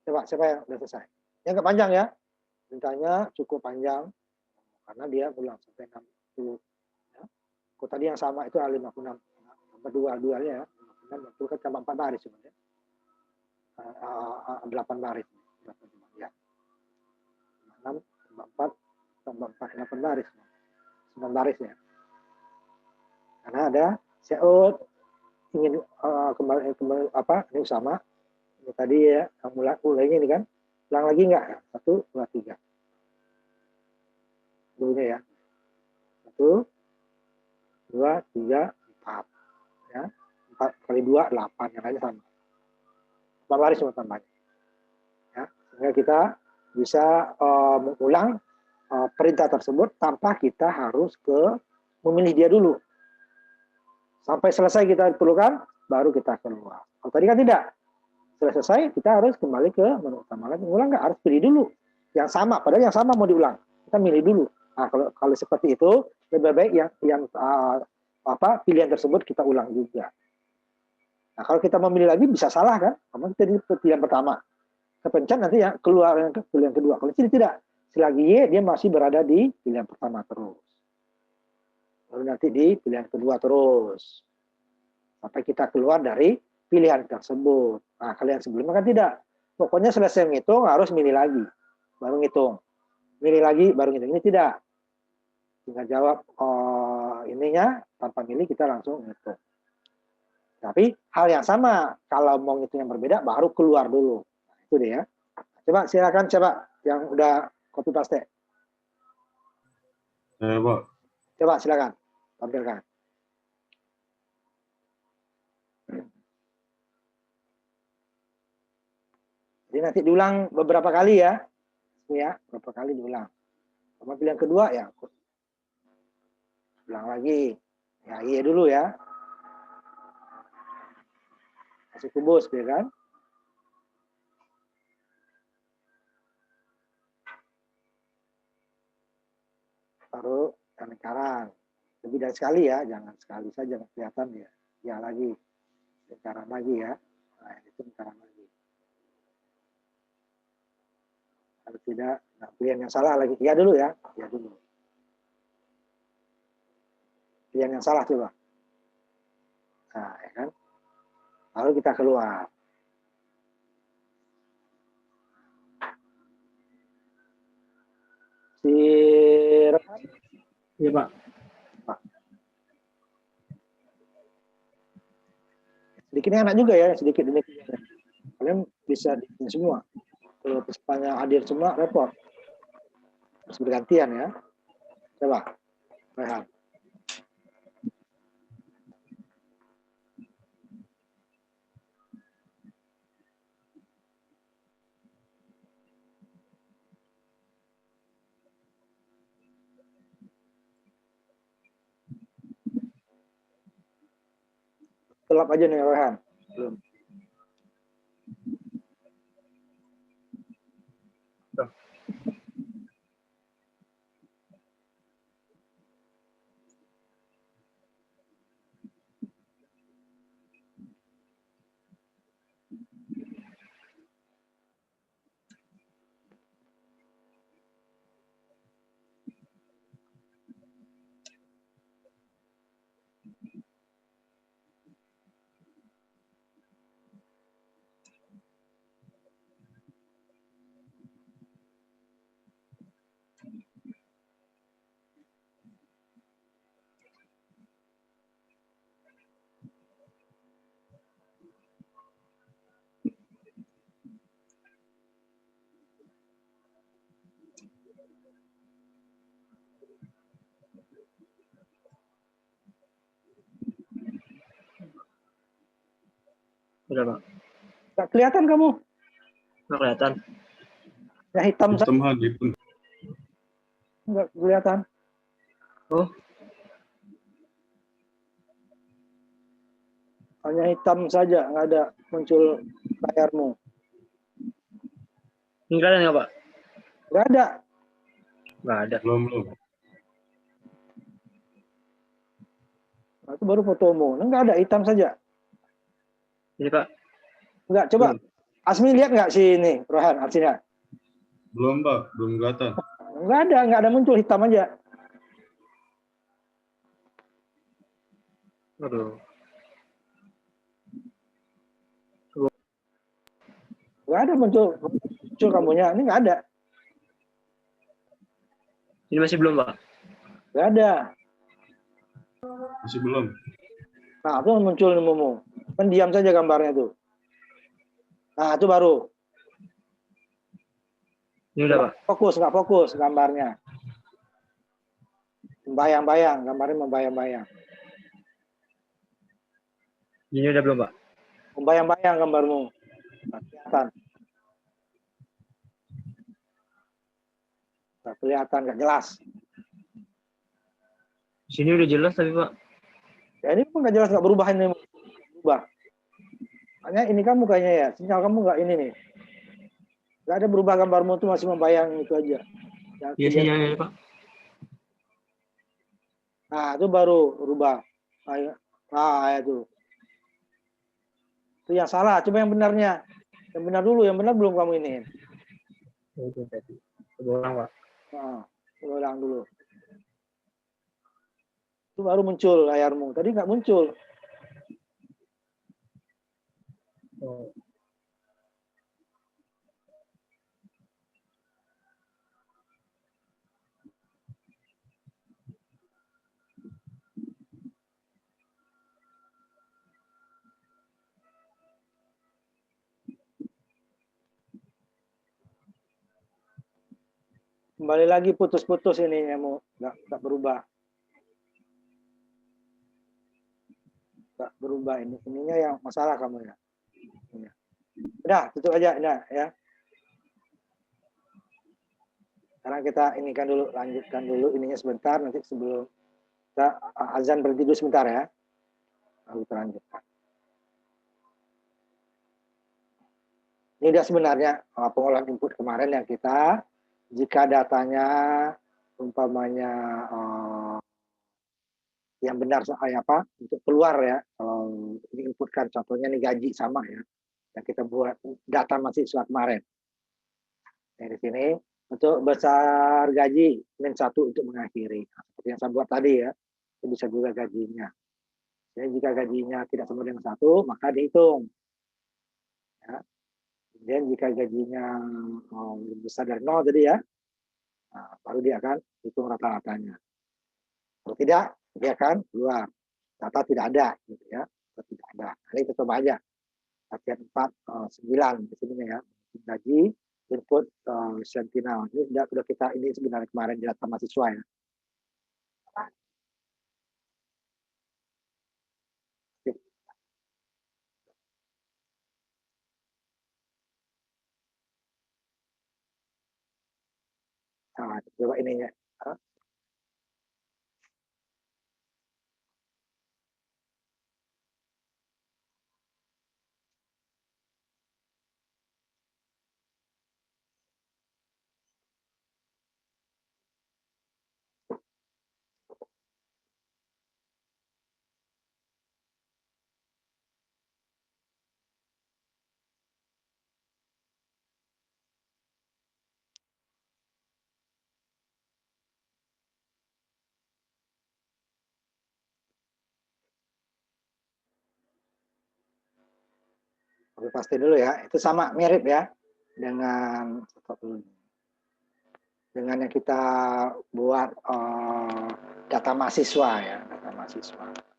Coba, siapa yang udah selesai? Yang nggak panjang ya, mintanya cukup panjang, karena dia ulang sampai 60. Ya. Kok tadi yang sama itu 56, tambah dua-duanya ya, 56, kan tambah 4 baris sebenarnya. 8 baris. Ya. 6, tambah 4, tambah 4, 8 baris. 9 baris ya. Karena ada SEO ingin kembali apa ini sama ini tadi ya mulainya ini kan ulang lagi enggak 1 2 3 dulunya ya 1 2 3 4 ya 4 kali 2 8 yang lainnya sama 4 baris semua tambahnya ya sehingga kita bisa mengulang perintah tersebut tanpa kita harus memilih dia dulu. Sampai selesai kita perlukan, baru kita keluar. Kalau tadi kan tidak. Setelah selesai, kita harus kembali ke menu utama lagi. Ulang nggak? Harus pilih dulu yang sama. Padahal yang sama mau diulang. Kita milih dulu. Nah, kalau seperti itu, lebih baik yang pilihan tersebut kita ulang juga. Nah, kalau kita memilih lagi bisa salah kan? Karena kita di pilihan pertama. Kepencet nanti ya keluar yang pilihan kedua. Kalau tidak, selagi Y dia masih berada di pilihan pertama terus. Lalu nanti di pilihan kedua terus. Sampai kita keluar dari pilihan tersebut. Nah, kalian sebelumnya kan tidak. Pokoknya selesai ngitung harus milih lagi. Baru ngitung. Milih lagi, baru ngitung. Ini tidak. Tinggal jawab ininya, tanpa milih kita langsung ngitung. Tapi hal yang sama, kalau mau ngitung yang berbeda, baru keluar dulu. Nah, itu deh ya. Coba silakan coba yang udah copy paste. Pak. Coba silakan tampilkan. Jadi nanti diulang beberapa kali ya. Ya, beberapa kali diulang. Sama pilihan kedua ya. Ulang lagi. Ya, iya dulu ya. Kasih kubus, ya kan? Taruh lingkaran. Lebih dari sekali ya, jangan sekali saja kelihatan ya. Ya lagi. Lingkaran lagi ya. Nah, itu lingkaran lagi. Kalau tidak, nah, pilihan yang salah lagi. Ya dulu ya. Ya dulu. Pilihan yang salah coba. Nah, ya kan? Lalu kita keluar. Si Rehan? Iya, Pak. Sedikitnya enak juga ya, sedikit ini. Kalian bisa bikin semua. Kalau pesertanya hadir semua, repot. Harus bergantian ya. Coba, Rehan. Gelap aja nih, Rehan. Belum. Udah, Pak. Nggak kelihatan kamu? Nggak kelihatan. Ya hitam saja. Hitam hadir pun. Nggak kelihatan. Oh, Hanya hitam saja, nggak ada muncul layarmu. ini kelihatan nggak, Pak? Nggak ada. Nggak ada. Belum. Nah, itu baru fotomu. Nah, nggak ada, hitam saja. Ini, Pak. Nggak, coba. Asmi lihat nggak sih ini, Rohan, artinya? Belum, Pak. Belum kelihatan. Nggak ada muncul, hitam aja. Aduh. Nggak ada muncul kamunya. Ini nggak ada. Ini masih belum, Pak. Nggak ada. Masih belum. Nah, itu muncul nemumu. Kan diam saja gambarnya itu. Nah, itu baru. Ini udah, Pak. Nggak fokus gambarnya. Membayang-bayang, gambarnya membayang-bayang. Ini udah belum, Pak? Membayang-bayang gambarmu. Nggak kelihatan. Nggak kelihatan, nggak jelas. Sini udah jelas tapi, Pak. Ya ini pun nggak jelas, nggak berubah ini. Berubah. Hanya ini kamu kayaknya ya, sinyal kamu nggak ini nih. Nggak ada berubah, gambarmu tuh masih membayang itu aja. Yang Iya tidak- sinyalnya Pak. Nah, itu baru berubah. Nah, itu. Itu yang salah, coba yang benarnya. Yang benar dulu, yang benar belum kamu ini. Itu tadi. Coba ulang Pak. Nah, ulang dulu. Itu baru muncul layarmu. Tadi nggak muncul. Oh. Kembali lagi putus-putus ini mau nggak berubah. Nggak berubah ini. Ininya yang masalah kamu ya. Udah, tutup aja, udah ya. Sekarang kita inikan dulu, lanjutkan dulu ininya sebentar, nanti sebelum kita azan berhenti dulu sebentar ya. Lalu kita lanjutkan. Ini dia sebenarnya pengolahan input kemarin yang kita, jika datanya umpamanya yang benar apa untuk keluar ya, kalau diinputkan contohnya nih gaji sama ya, yang kita buat data mahasiswa kemarin. Dari sini untuk besar gaji -1 untuk mengakhiri. Nah, seperti yang saya buat tadi ya, itu bisa juga gajinya. Jadi jika gajinya tidak sama dengan 1, maka dihitung. Ya. Kemudian jika gajinya lebih besar dari 0 jadi ya, nah, baru dia akan hitung rata-ratanya. Kalau tidak, dia akan keluar. Data tidak ada, gitu ya. Data tidak ada. Nah, ini kita coba aja. Latihan 4, 9 di sini ya. Gaji, input sentinel. Ini sudah kita ini sebenarnya kemarin di data mahasiswa ya. Nah, coba ininya. Oke, pasti dulu ya. Itu sama mirip ya dengan yang kita buat data mahasiswa ya, data mahasiswa.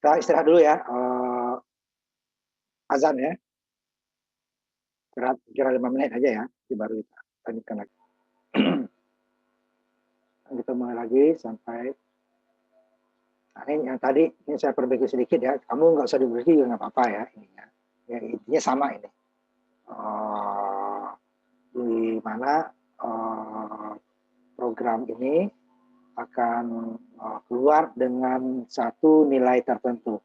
Kita istirahat dulu ya, azan ya. Istirahat kira 5 menit aja ya, baru kita lanjutkan lagi. Kita mulai lagi sampai ini yang tadi ini saya perbaiki sedikit ya. Kamu nggak usah diperbaiki juga nggak apa-apa ya. Ininya. Ya, intinya sama ini. Di mana program ini akan keluar dengan satu nilai tertentu.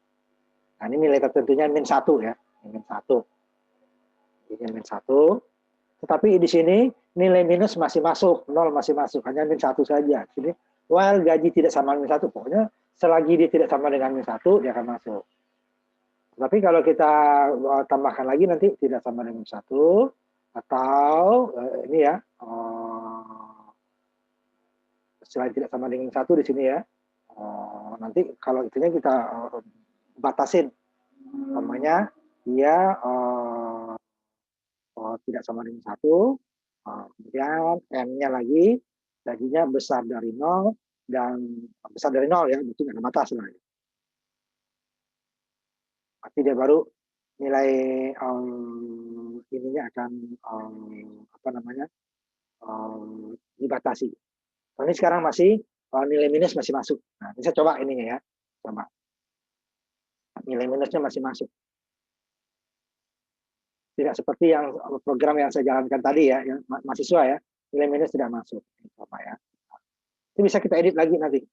Nah, ini nilai tertentunya -1 ya, -1. Ini -1. Tetapi di sini nilai minus masih masuk, nol masih masuk, hanya min 1 saja. Jadi, while gaji tidak sama min 1, pokoknya selagi dia tidak sama dengan min 1, dia akan masuk. Tapi kalau kita tambahkan lagi nanti tidak sama dengan 1, atau ini ya, selain tidak sama dengan 1 di sini ya, nanti kalau itunya kita batasin, namanya dia tidak sama dengan 1, kemudian n-nya lagi gajinya besar dari 0 dan besar dari 0 ya, itu nggak ada batas lah. Berarti dia baru nilai ininya akan apa namanya dibatasi. Ini sekarang masih nilai minus masih masuk. Nah, bisa coba ininya ya, coba nilai minusnya masih masuk. Tidak seperti yang program yang saya jalankan tadi ya, yang mahasiswa ya, nilai minus tidak masuk. Coba ya. Itu bisa kita edit lagi nanti.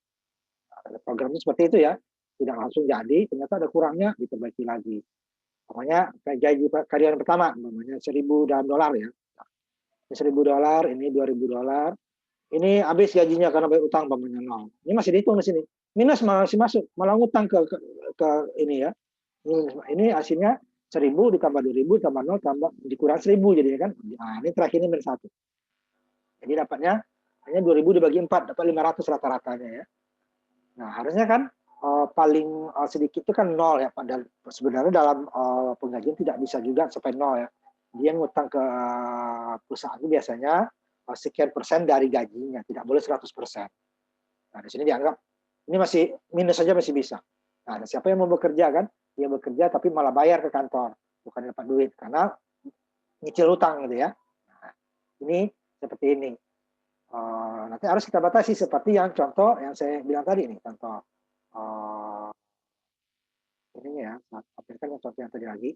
Programnya seperti itu ya, tidak langsung jadi, ternyata ada kurangnya, diperbaiki lagi. Pokoknya gaji karyawan pertama, namanya $1.000 ya. Ini $1.000, ini $2.000. Ini habis gajinya karena bayar utang bangunnya 0. Ini masih dihitung di sini. Minus masih masuk, malah ngutang ke ini ya. Ini hasilnya 1.000 ditambah 2.000 tambah 0 tambah dikurang 1.000 jadinya kan. Nah, ini terakhir ini minus 1. Jadi dapatnya hanya 2.000 dibagi 4, dapat 500 rata-ratanya ya. Nah, harusnya kan paling sedikit itu kan 0 ya. Padahal sebenarnya dalam penggajian tidak bisa juga sampai 0 ya. Dia ngutang ke perusahaan itu biasanya sekian persen dari gajinya, tidak boleh 100%. Nah, di sini dianggap ini masih minus saja masih bisa. Nah, siapa yang mau bekerja kan? Dia bekerja tapi malah bayar ke kantor, bukan dapat duit karena nyicil utang gitu ya. Nah, ini seperti ini. Nanti harus kita batasi seperti yang contoh yang saya bilang tadi nih, contoh ini ya, tampilkan yang contoh yang tadi lagi.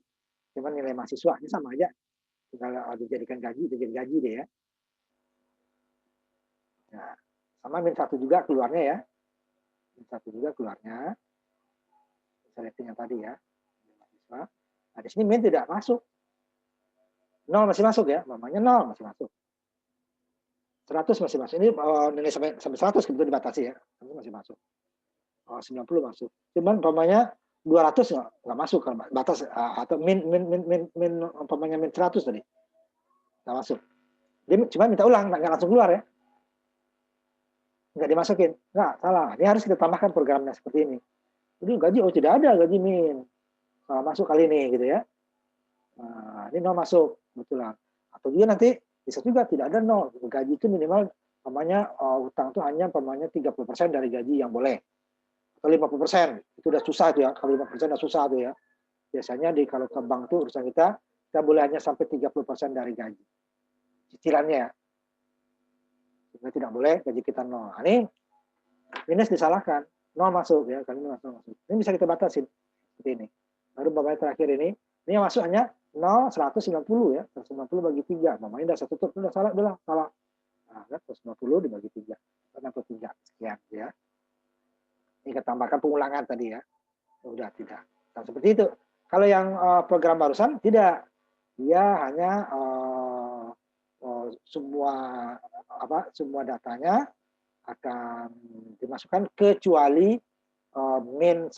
Cuman nilai mahasiswa ini sama aja, tinggal dijadikan gaji, jadi gaji deh ya. Nah, sama min 1 juga keluarnya ya. Min 1 juga keluarnya. Saya lihat yang tadi ya. Nah, di sini min tidak masuk. 0 masih masuk ya. Namanya 0 masih masuk. 100 masih masuk. Ini nilai sampai 100 gitu dibatasi ya. Ini masih masuk. 90 masuk. Cuman umpamanya 200 nggak masuk kan batas atau min umpamanya min 100 tadi. Nggak masuk. Dia cuma minta ulang, nggak langsung keluar ya. Nggak dimasukin. Nggak, salah. Ini harus kita tambahkan programnya seperti ini. Jadi gaji, tidak ada gaji min. Masuk kali ini gitu ya. Nah, ini 0 masuk, betulan. Atau dia nanti bisa juga tidak ada 0. Gaji itu minimal namanya utang itu hanya 30% dari gaji yang boleh. Atau 50%. Itu udah susah itu ya. Kalau 50% udah susah tuh ya. Biasanya kalau ke bank tuh urusan kita boleh hanya sampai 30% dari gaji. Cicilannya ya. Tidak boleh gaji kita 0. Nah, ini minus disalahkan, 0 masuk ya, kali ini masuk. Ini bisa kita batasin seperti ini. Baru bapak terakhir ini yang masuk hanya 0, 190 ya, 190 bagi 3. Mamanya udah satu tuh, udah salah. Nah, 190 dibagi 3, 63 sekian ya. Ini kita tambahkan pengulangan tadi ya. Udah tidak. Nah, seperti itu. Kalau yang program barusan tidak, dia hanya semua datanya akan dimasukkan kecuali min 1.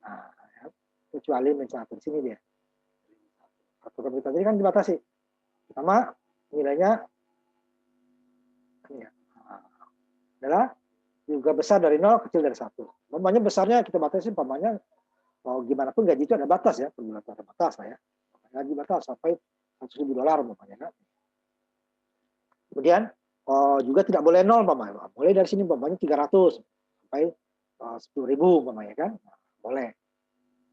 Nah, ya, kecuali min 1 di sini dia. Program kita tadi kan dibatasi. Pertama nilainya ya, adalah juga besar dari 0, kecil dari 1. Umpamanya besarnya kita batasi, umpamanya gimana pun gaji itu ada batas ya, per bulan ada batas lah ya. Gaji batas sampai $100.000 umpamanya kan. Kemudian juga tidak boleh 0 umpamanya. Mulai dari sini umpamanya 300 sampai 10.000 umpamanya kan. Nah, boleh.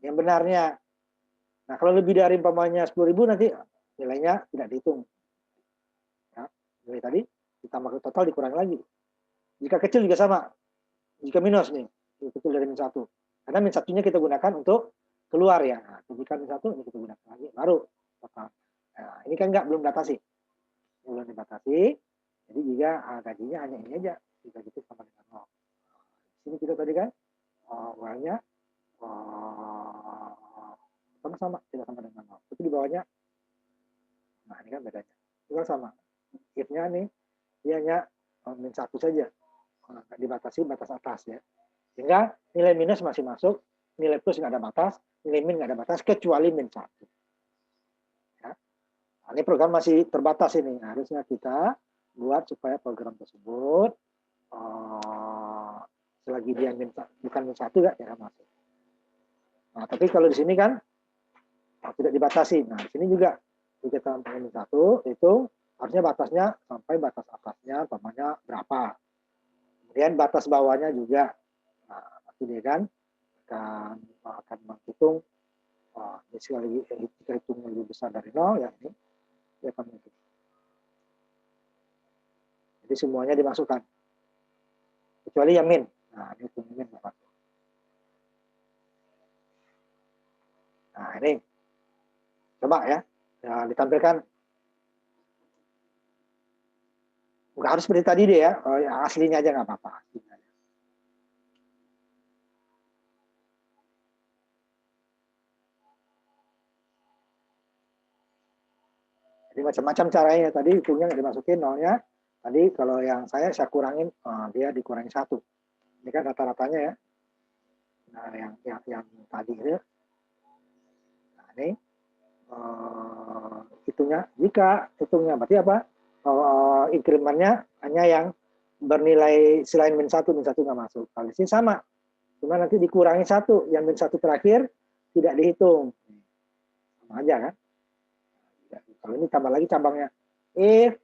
Yang benarnya. Nah, kalau lebih dari umpamanya 10.000 nanti nilainya tidak dihitung. Ya, nilai tadi ditambah ke total dikurangi lagi. Jika kecil juga sama. Jika minus nih, kecil dari min 1. Karena min 1-nya kita gunakan untuk keluar ya. Nah, jika min 1 ini kita gunakan lagi baru total. Nah, ini kan belum batasi. Belum dibatasi. Jadi jika gajinya hanya ini aja, jika gitu sama dengan 0. Sini kita tadi kan uangnya sama tidak sama dengan 0. Itu di bawahnya. Nah, ini kan bedanya. juga sama. If-nya nih, dia hanya min 1 saja. Nggak dibatasi batas atas ya. Sehingga nilai minus masih masuk, nilai plus nggak ada batas, nilai min nggak ada batas, kecuali min 1. Ya. Nah, ini program masih terbatas ini. Harusnya kita buat supaya program tersebut, selagi dia bukan min 1 ya masuk. Nah, tapi kalau di sini kan tidak dibatasi. Nah, di sini juga kita min 1 itu harusnya batasnya sampai batas atasnya umpamanya berapa. Kemudian batas bawahnya juga. Nah, nanti dia kan akan menghitung jika hitungnya lebih besar dari 0 ya ini dia akan menghitung. Jadi semuanya dimasukkan. Kecuali yang min. Nah, ini hitung min Bapak. Nah, ini coba ya ditampilkan. Nggak harus seperti tadi deh ya, aslinya aja nggak apa-apa. Jadi macam-macam caranya. Tadi hitungnya nggak dimasukin nolnya. Tadi kalau yang saya kurangin, dia dikurangi 1. Ini kan rata-ratanya ya. Nah, yang tadi itu. Nah, ini hitungnya. Jika hitungnya berarti apa? Inkremennya hanya yang bernilai selain min 1 nggak masuk. Kalau di sini sama. Cuma nanti dikurangi 1. Yang min 1 terakhir tidak dihitung. Sama aja kan? Kalau ini tambah lagi cabangnya. If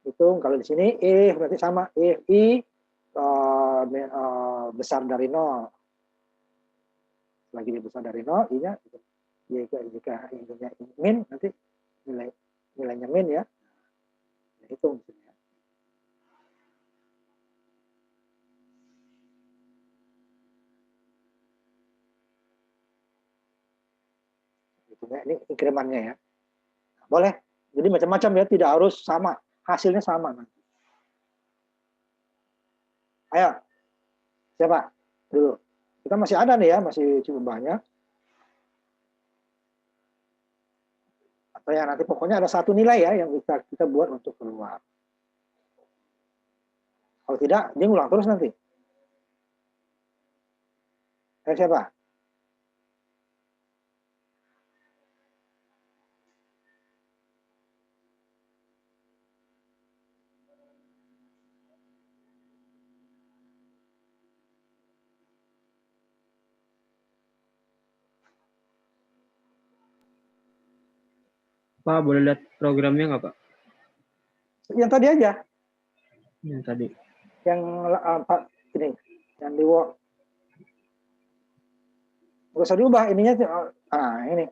hitung, kalau di sini if berarti sama. If i besar dari 0. Lagi dia besar dari 0, i-nya jika ininya min nanti nilainya min ya. Hitung. Ini inkremennya ya. Boleh. Jadi macam-macam ya, tidak harus sama. Hasilnya sama nanti. Ayo. Siapa? Dulu. Kita masih ada nih ya, masih cukup banyak. Atau ya nanti pokoknya ada satu nilai ya yang kita buat untuk keluar. Kalau tidak, dia ngulang terus nanti. Siapa? Pak, boleh lihat programnya nggak, Pak? Yang tadi aja. Yang tadi. Yang ini, yang di Word. Nggak usah diubah ininya. Ini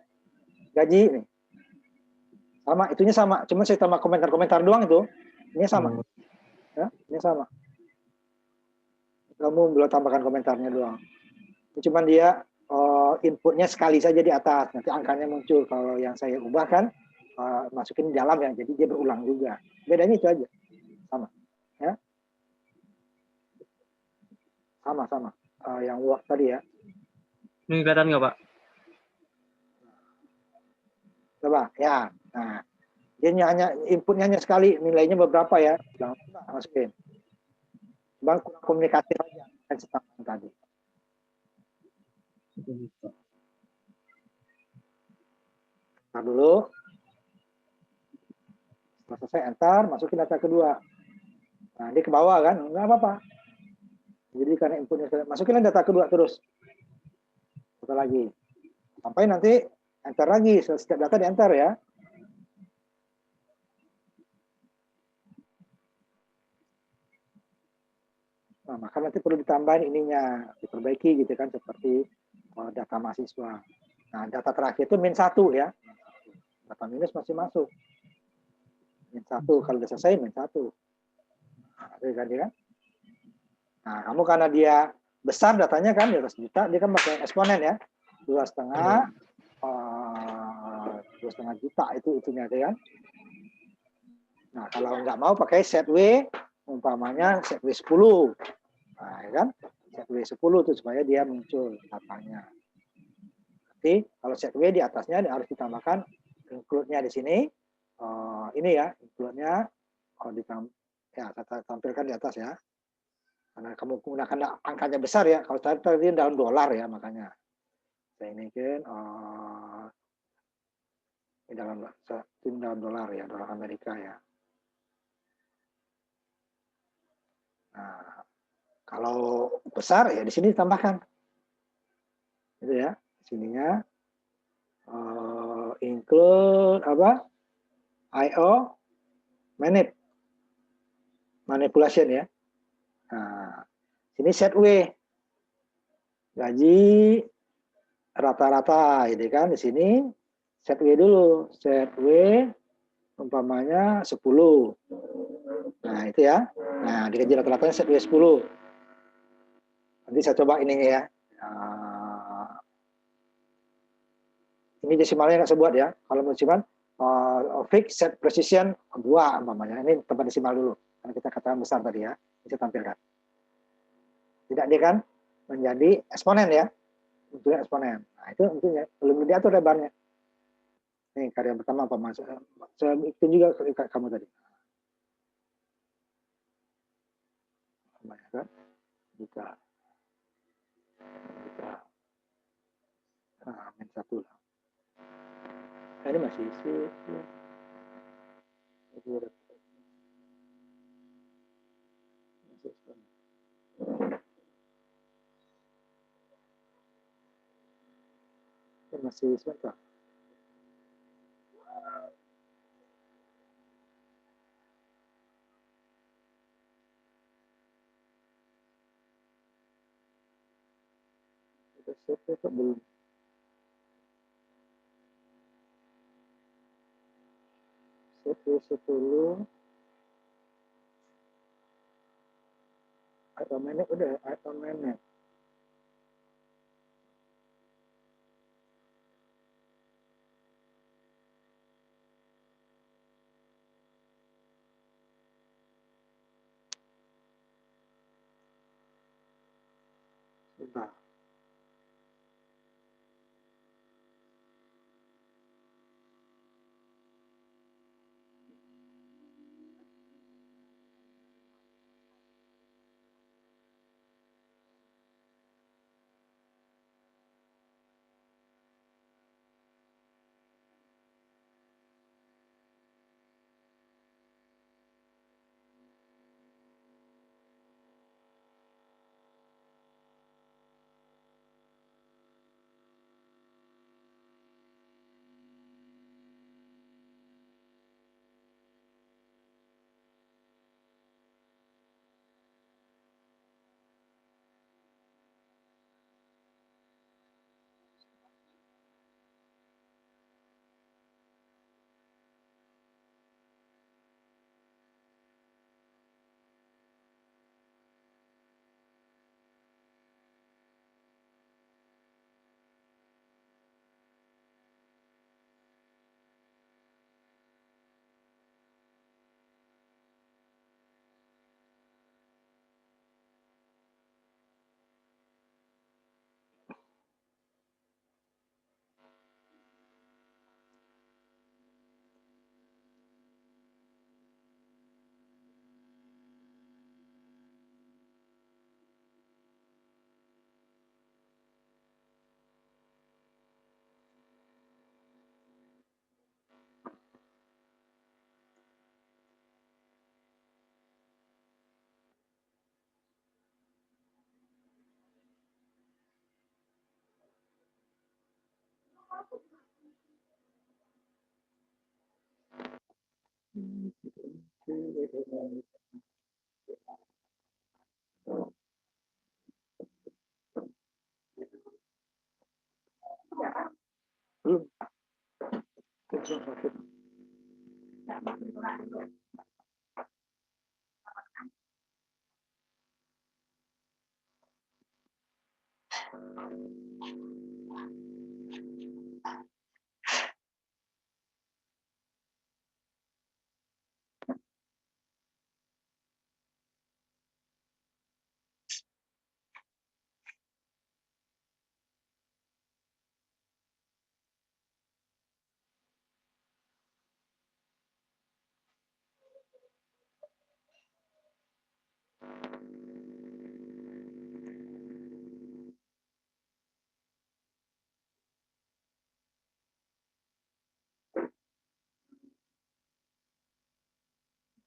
gaji nih. Sama, itunya sama. Cuma saya tambah komentar-komentar doang itu. Ini sama. Ya, ini sama. Kamu belum tambahkan komentarnya doang. Cuman dia inputnya sekali saja di atas. Nanti angkanya muncul. Kalau yang saya ubah kan masukin di dalam ya. Jadi dia berulang juga. Bedanya itu aja. Sama. Ya. Sama-sama. Yang Word tadi ya. Ini kelihatan nggak, Pak? Coba ya. Nah, dia hanya inputnya hanya sekali, nilainya beberapa ya. Jangan masukin. Bang kurang komunikatif aja kan setengah tadi. Nah dulu. Setelah selesai enter, masukin data kedua. Nah, dia ke bawah kan, enggak apa-apa. Jadi karena inputnya masukin data kedua terus. Satu lagi. Sampai nanti enter lagi, setiap data di enter ya. Nah, maka nanti perlu ditambahin ininya, diperbaiki gitu kan, seperti data mahasiswa. Nah, data terakhir itu min 1 ya. Data minus masih masuk. Min 1, kalau sudah selesai min 1. Nah, ganti kan? Nah, kamu karena dia besar datanya kan, di atas juta, dia kan pakai eksponen ya. 2,5 juta itunya kan. Nah, kalau nggak mau pakai set W, umpamanya set W 10. Nah, ya kan? Set W 10 itu supaya dia muncul datanya. Nanti kalau set W di atasnya harus ditambahkan include-nya di sini, Ini ya, include-nya ya saya tampilkan di atas ya. Karena kamu menggunakan angkanya besar ya. Kalau saya tadi dalam dolar ya, makanya saya ini kan dalam dolar ya, dolar Amerika ya. Nah, kalau besar ya di sini tambahkan, gitu ya. Sininya include apa? IO manipulation ya. Nah, sini set W gaji rata-rata, gitu kan. Di sini set W dulu, set W umpamanya 10. Nah, itu ya. Nah, digaji rata-ratanya set W 10. Nanti saya coba ini ya. Ini desimalnya saya buat ya. Kalau desimal fix set precision 2 umpamanya. Ini tempat desimal dulu. Karena kita katakan besar tadi ya. Bisa tampilkan. Tidak dia kan menjadi eksponen ya. Bentuknya eksponen. Nah, itu tentunya belum diatur lebarnya. Nih karya pertama apa masuk. Saya bikin juga kamu tadi. Kan? Jika min 1 lah. Nah, ini masih isi. Masih sebentar. Kita belum. Sepuluh. Atau menit udah, atau menit. Sebentar. Belum.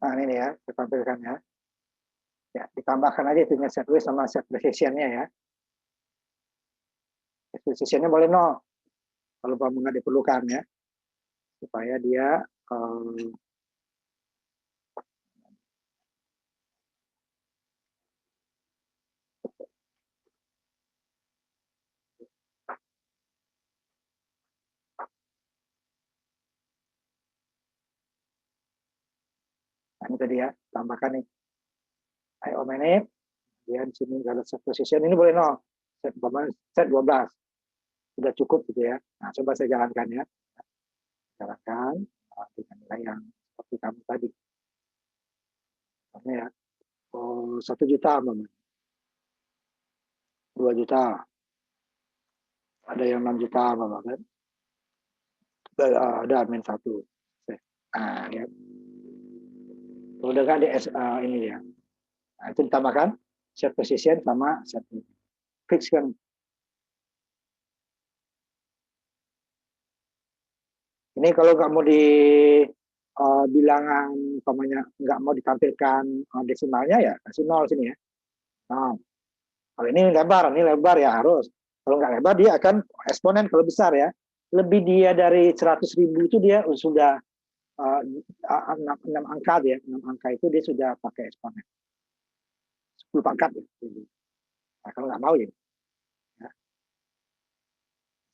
Nah, ini ya, saya tampilkan ya. Ya, ditambahkan aja itunya set width sama set precision-nya ya. Set precision-nya boleh 0 kalau nggak diperlukan ya, supaya dia nah, ini tadi ya, tambahkan nih IO menit, ya di sini kalau set precision ini boleh 0, set 12 sudah cukup gitu ya. Nah, coba saya jalankan ya, jalankan dengan nilai yang seperti kamu tadi. Misalnya ya, 1 juta, 2 juta, ada yang 6 juta, kan? Ada admin 1. Nah, ya. Udah kan di ini ya. Nah, itu ditambahkan set position sama set fix kan. Ini kalau nggak mau di bilangan umpamanya nggak mau ditampilkan desimalnya ya kasih 0 sini ya. Nah, kalau ini lebar ya harus. Kalau nggak lebar dia akan eksponen kalau besar ya. Lebih dia dari 100.000 itu dia sudah 6 angka ya. 6 angka itu dia sudah pakai eksponen. 10 pangkat ya. Nah, kalau nggak mau ya.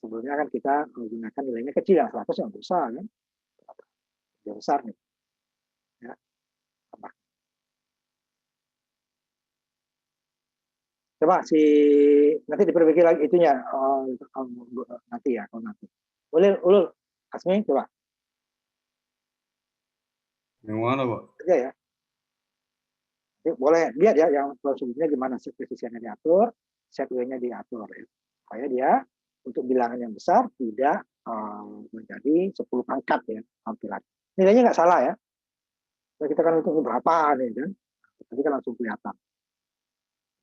Sebelumnya kan kita menggunakan nilainya kecil, yang 100 yang besar kan. Yang besar nih. Ya. Coba nanti diperbaiki lagi itunya nanti ya kalau nanti. Ulul Asmi coba. Yang mana, Pak? Aja ya. Jadi, boleh lihat ya yang sebelumnya gimana set precision-nya diatur, set W-nya diatur ya. Supaya dia untuk bilangan yang besar tidak menjadi 10 pangkat ya tampilan. Nilainya nggak salah ya. Jadi kita kan hitung berapa nih kan. Jadi kan langsung kelihatan.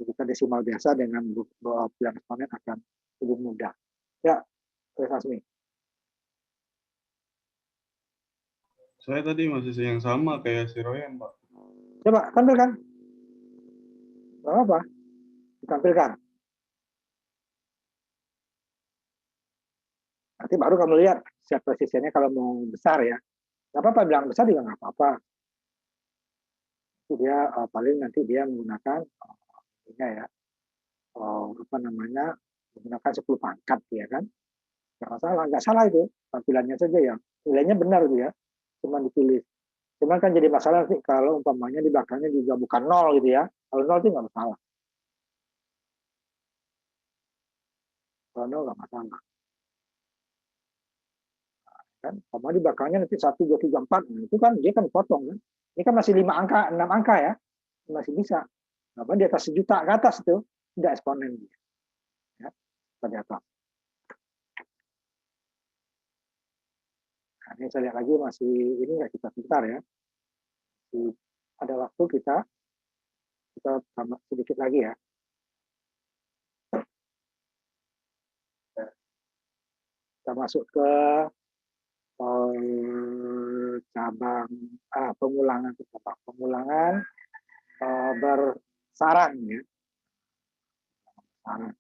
Kita desimal biasa dengan bilangan eksponen akan lebih mudah. Ya, Asmi. Saya tadi masih yang sama kayak si Royan, Pak. Coba tampilkan. Apa? Ditampilkan. Nanti baru kamu lihat set posisinya kalau mau besar ya. Nggak apa-apa, bilang besar juga nggak apa-apa. Itu dia paling nanti dia menggunakan ini ya. Apa namanya? Menggunakan 10 pangkat ya kan. Nggak salah itu. Tampilannya saja ya. Nilainya benar itu ya. Cuma ditulis. Cuman kan jadi masalah sih kalau umpamanya di belakangnya juga bukan 0 gitu ya. Kalau 0 itu nggak masalah. Kalau 0 nggak masalah. Kan sama di belakangnya nanti 1, 2, 3, 4, nah, itu kan dia kan potong kan. Ini kan masih 5 angka, 6 angka ya, masih bisa. Apa di atas 1 juta ke atas itu tidak eksponen ya, pada atas. Nah, ini saya lihat lagi masih ini nggak kita sebentar ya. Ada waktu kita tambah sedikit lagi ya. Kita masuk ke cabang pengulangan bersarang ya. Sarang.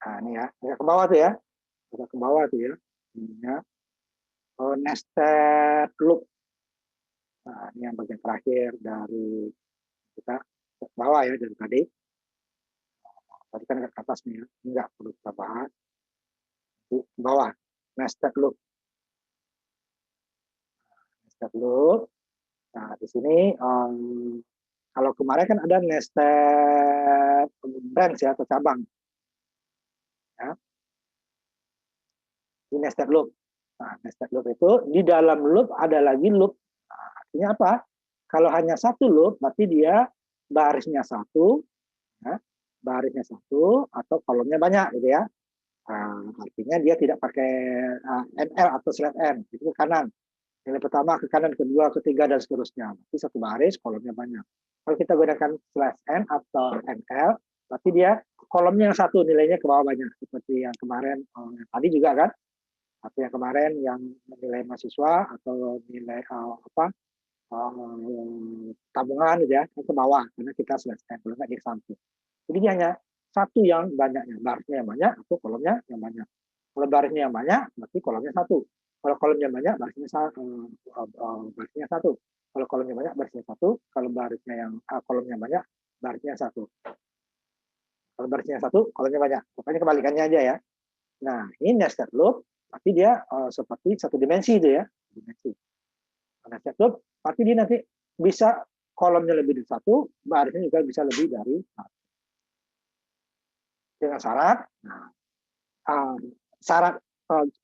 Nah, ini ya, agak ke bawah tuh ya. Agak ke bawah tuh ya. Ini ya. Nested loop. Nah, ini yang bagian terakhir dari kita ke bawah ya dari tadi. Tadi kan ke atas nih ya, enggak perlu kita bahas. Di bawah, nested loop. Nested loop. Nah, di sini kalau kemarin kan ada nested branch ya, atau cabang. Ya. Di nested loop. Nah, nested loop itu di dalam loop ada lagi loop. Nah, artinya apa? Kalau hanya satu loop, berarti dia barisnya satu, ya, barisnya satu atau kolomnya banyak, gitu ya. Artinya dia tidak pakai NL atau slide N, itu ke kanan. Nilai pertama ke kanan, kedua, ketiga, dan seterusnya. Berarti satu baris, kolomnya banyak. Kalau kita gunakan slash N atau NL, berarti dia kolomnya yang satu, nilainya ke bawah banyak. Seperti yang kemarin, tadi juga kan, atau yang kemarin yang nilai mahasiswa atau nilai tabungan gitu ya, ke bawah, karena kita slash N, kalau nggak di samping. Jadi dia hanya satu yang banyaknya, barisnya yang banyak atau kolomnya yang banyak. Kalau barisnya yang banyak, berarti kolomnya satu. Kalau kolomnya banyak, barisnya satu. Kalau kolomnya banyak, barisnya satu. Kalau barisnya yang kolomnya banyak, barisnya satu. Kalau barisnya satu, kolomnya banyak. Pokoknya kebalikannya aja ya. Nah, ini nested loop, berarti dia seperti satu dimensi itu ya. Dimensi. Nested loop, berarti dia nanti bisa kolomnya lebih dari satu, barisnya juga bisa lebih dari satu. Dengan syarat, syarat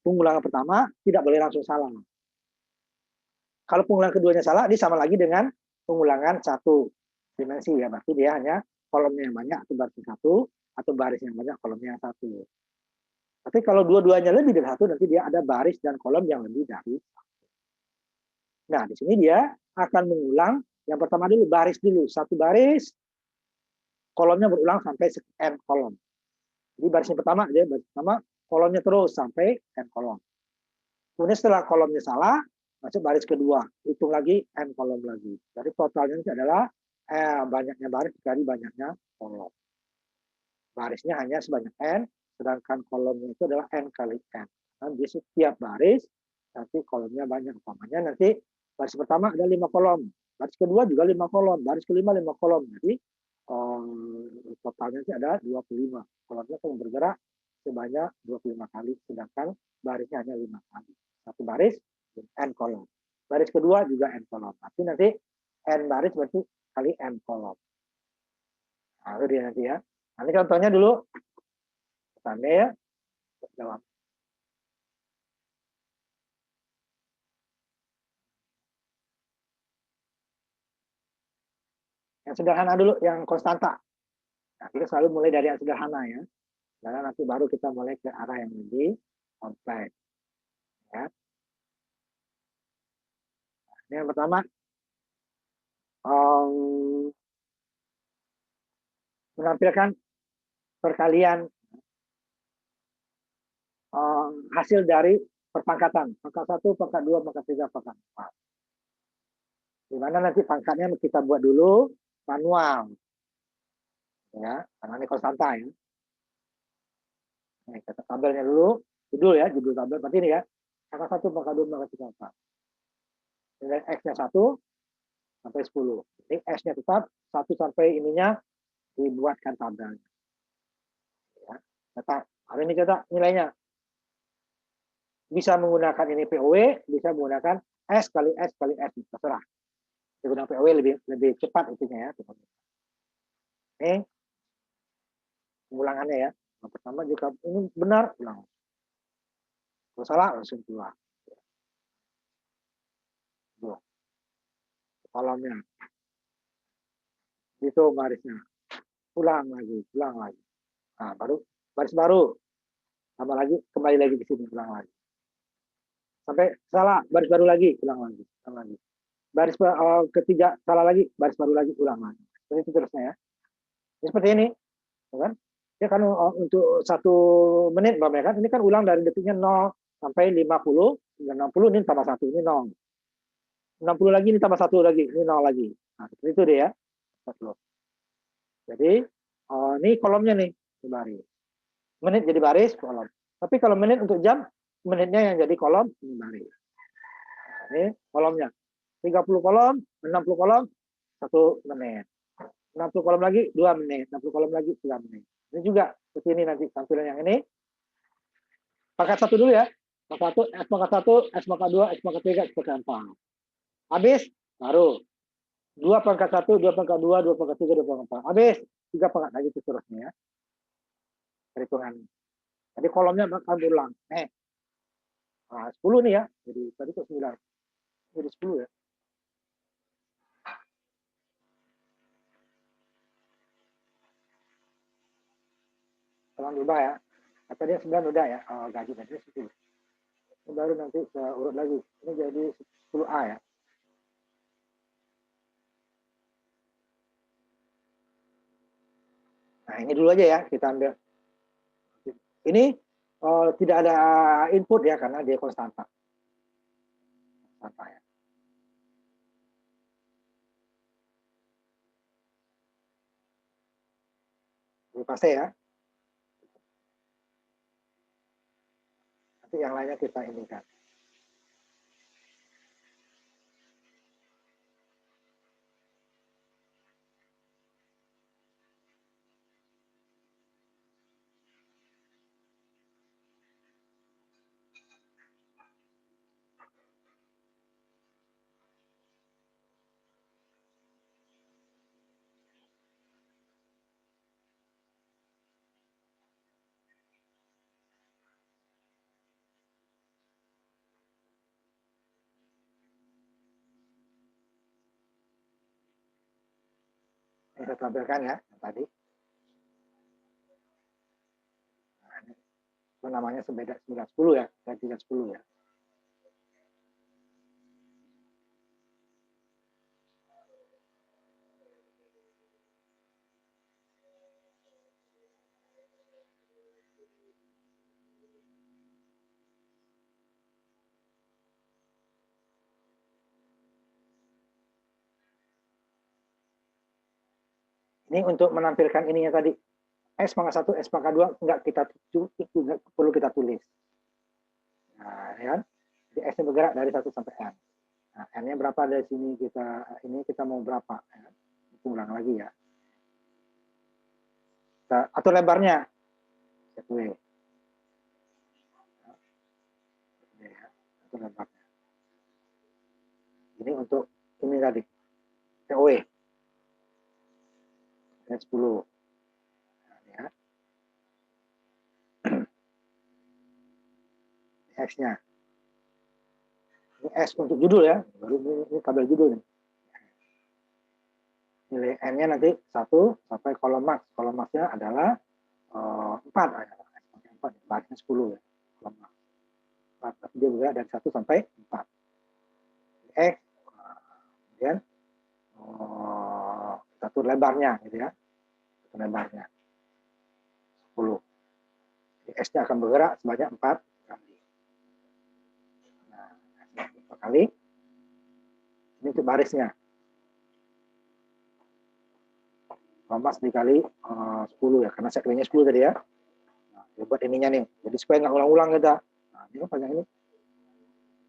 pengulangan pertama tidak boleh langsung salah. Kalau pengulangan keduanya salah, dia sama lagi dengan pengulangan satu dimensi ya, berarti dia hanya kolomnya yang banyak atau barisnya satu, atau baris yang banyak kolomnya yang satu. Tapi kalau dua-duanya lebih dari satu, nanti dia ada baris dan kolom yang lebih dari satu. Nah, di sini dia akan mengulang yang pertama dulu, baris dulu, satu baris, kolomnya berulang sampai n kolom. Jadi barisnya pertama, dia baris pertama, kolomnya terus sampai n kolom. Kemudian setelah kolomnya salah, masuk baris kedua, hitung lagi n kolom lagi. Jadi totalnya itu adalah banyaknya baris dari banyaknya kolom. Barisnya hanya sebanyak n, sedangkan kolomnya itu adalah n kali n. Nah, di setiap baris nanti kolomnya banyak. Umpamanya nanti baris pertama ada 5 kolom, baris kedua juga 5 kolom, baris kelima 5 kolom. Jadi totalnya itu ada 25. Kolomnya akan bergerak sebanyak 25 kali, sedangkan barisnya hanya 5 kali. Satu baris, n kolom. Baris kedua juga n kolom. Tapi nanti n baris berarti kali n kolom. Nah, itu dia nanti ya. Nanti contohnya dulu. Tanda ya. Jawab. Yang sederhana dulu, yang konstanta. Nah, kita selalu mulai dari yang sederhana ya. Dan nanti baru kita mulai ke arah yang lebih kompleks. Ya. Ini yang pertama, menampilkan perkalian hasil dari perpangkatan. Pangkat 1, pangkat 2, pangkat 3, pangkat 4. Dimana nanti pangkatnya kita buat dulu manual. Ya, karena ini konstanta ya. Nih, kita tabelnya dulu, judul tabel berarti ini ya. Pangkat 1, pangkat 2, pangkat 3, 4. Nilai X-nya 1 sampai 10. Jadi S-nya tetap 1 sampai ininya dibuatkan tabelnya. Ya, tetap. Hari ini kita nilainya. Bisa menggunakan ini POW, bisa menggunakan S kali S kali S, terserah. Digunakan POW lebih cepat itunya ya. Ini pengulangannya ya. Yang pertama jika ini benar, ulang. Kalau salah langsung keluar. Kolomnya. Itu barisnya. Ulang lagi. Nah, baru baris baru. Tambah lagi, kembali lagi ke sini, ulang lagi. Sampai salah, baris baru lagi, ulang lagi. Baris ketiga salah lagi, baris baru lagi, ulang lagi. Seperti itu terusnya ya. Ini seperti ini, kan? Ya kan untuk 1 menit, Mbak, kan? Ini kan ulang dari detiknya 0 sampai 50, 60 ini tambah 1, ini 0. 60 lagi, ini tambah 1 lagi, ini 0 lagi. Nah, seperti itu deh ya. Jadi, ini kolomnya nih, baris. Menit jadi baris, kolom. Tapi kalau menit untuk jam, menitnya yang jadi kolom, ini baris. Ini kolomnya. 30 kolom, 60 kolom, 1 menit. 60 kolom lagi, 2 menit. 60 kolom lagi, 3 menit. Ini juga seperti ini nanti tampilan yang ini. Pangkat 1 dulu ya. Pangkat 1, S pangkat 1, S pangkat 2, S pangkat 3, S pangkat 4. Habis, baru 2 pangkat 1, 2 pangkat 2, 2 pangkat 3, 2 pangkat 4. Habis, 3 pangkat lagi seterusnya ya. Perhitungan. Jadi kolomnya bakal berulang. Nah, 10 nih ya. Jadi tadi kok 9. Jadi 10 ya. Tolong berubah ya. Kata dia 9 udah ya. Oh, gaji tadi 10. Ini baru nanti saya urut lagi. Ini jadi 10A ya. Nah, ini dulu aja ya. Kita ambil. Ini tidak ada input ya, karena dia konstanta. Konstanta ya. Pasti ya. Nanti yang lainnya kita inikan. Ini saya tampilkan ya, yang tadi. Nah, ini itu namanya sebeda 910 ya, dan 310 ya. Ini untuk menampilkan ininya tadi. S pangkat 1, S pangkat 2, enggak perlu kita tulis. Nah, ya kan? Jadi S-nya bergerak dari 1 sampai N. Nah, N-nya berapa dari sini kita mau berapa? Ya. Ulang lagi ya. Kita atur lebarnya. Ya, atur lebarnya. Ini untuk ini tadi. TOE. 10. Nah, ya. X-nya. Ini S untuk judul ya. Baru ini tabel judul nih. Nilai N-nya nanti 1 sampai kolom max. Kolom max-nya adalah 4. 4, barisnya 10 ya. Kolom max. 4, tapi dia bergerak dari 1 sampai 4. X, kemudian kita atur lebarnya gitu ya. Atur lebarnya 10. S-nya akan bergerak sebanyak 4 kali. Nah, 4 kali. Ini untuk barisnya. Kompas dikali 10 ya, karena segmennya 10 tadi ya. Nah, buat ininya nih. Jadi supaya nggak ulang-ulang kita. Nah, ini panjang ini.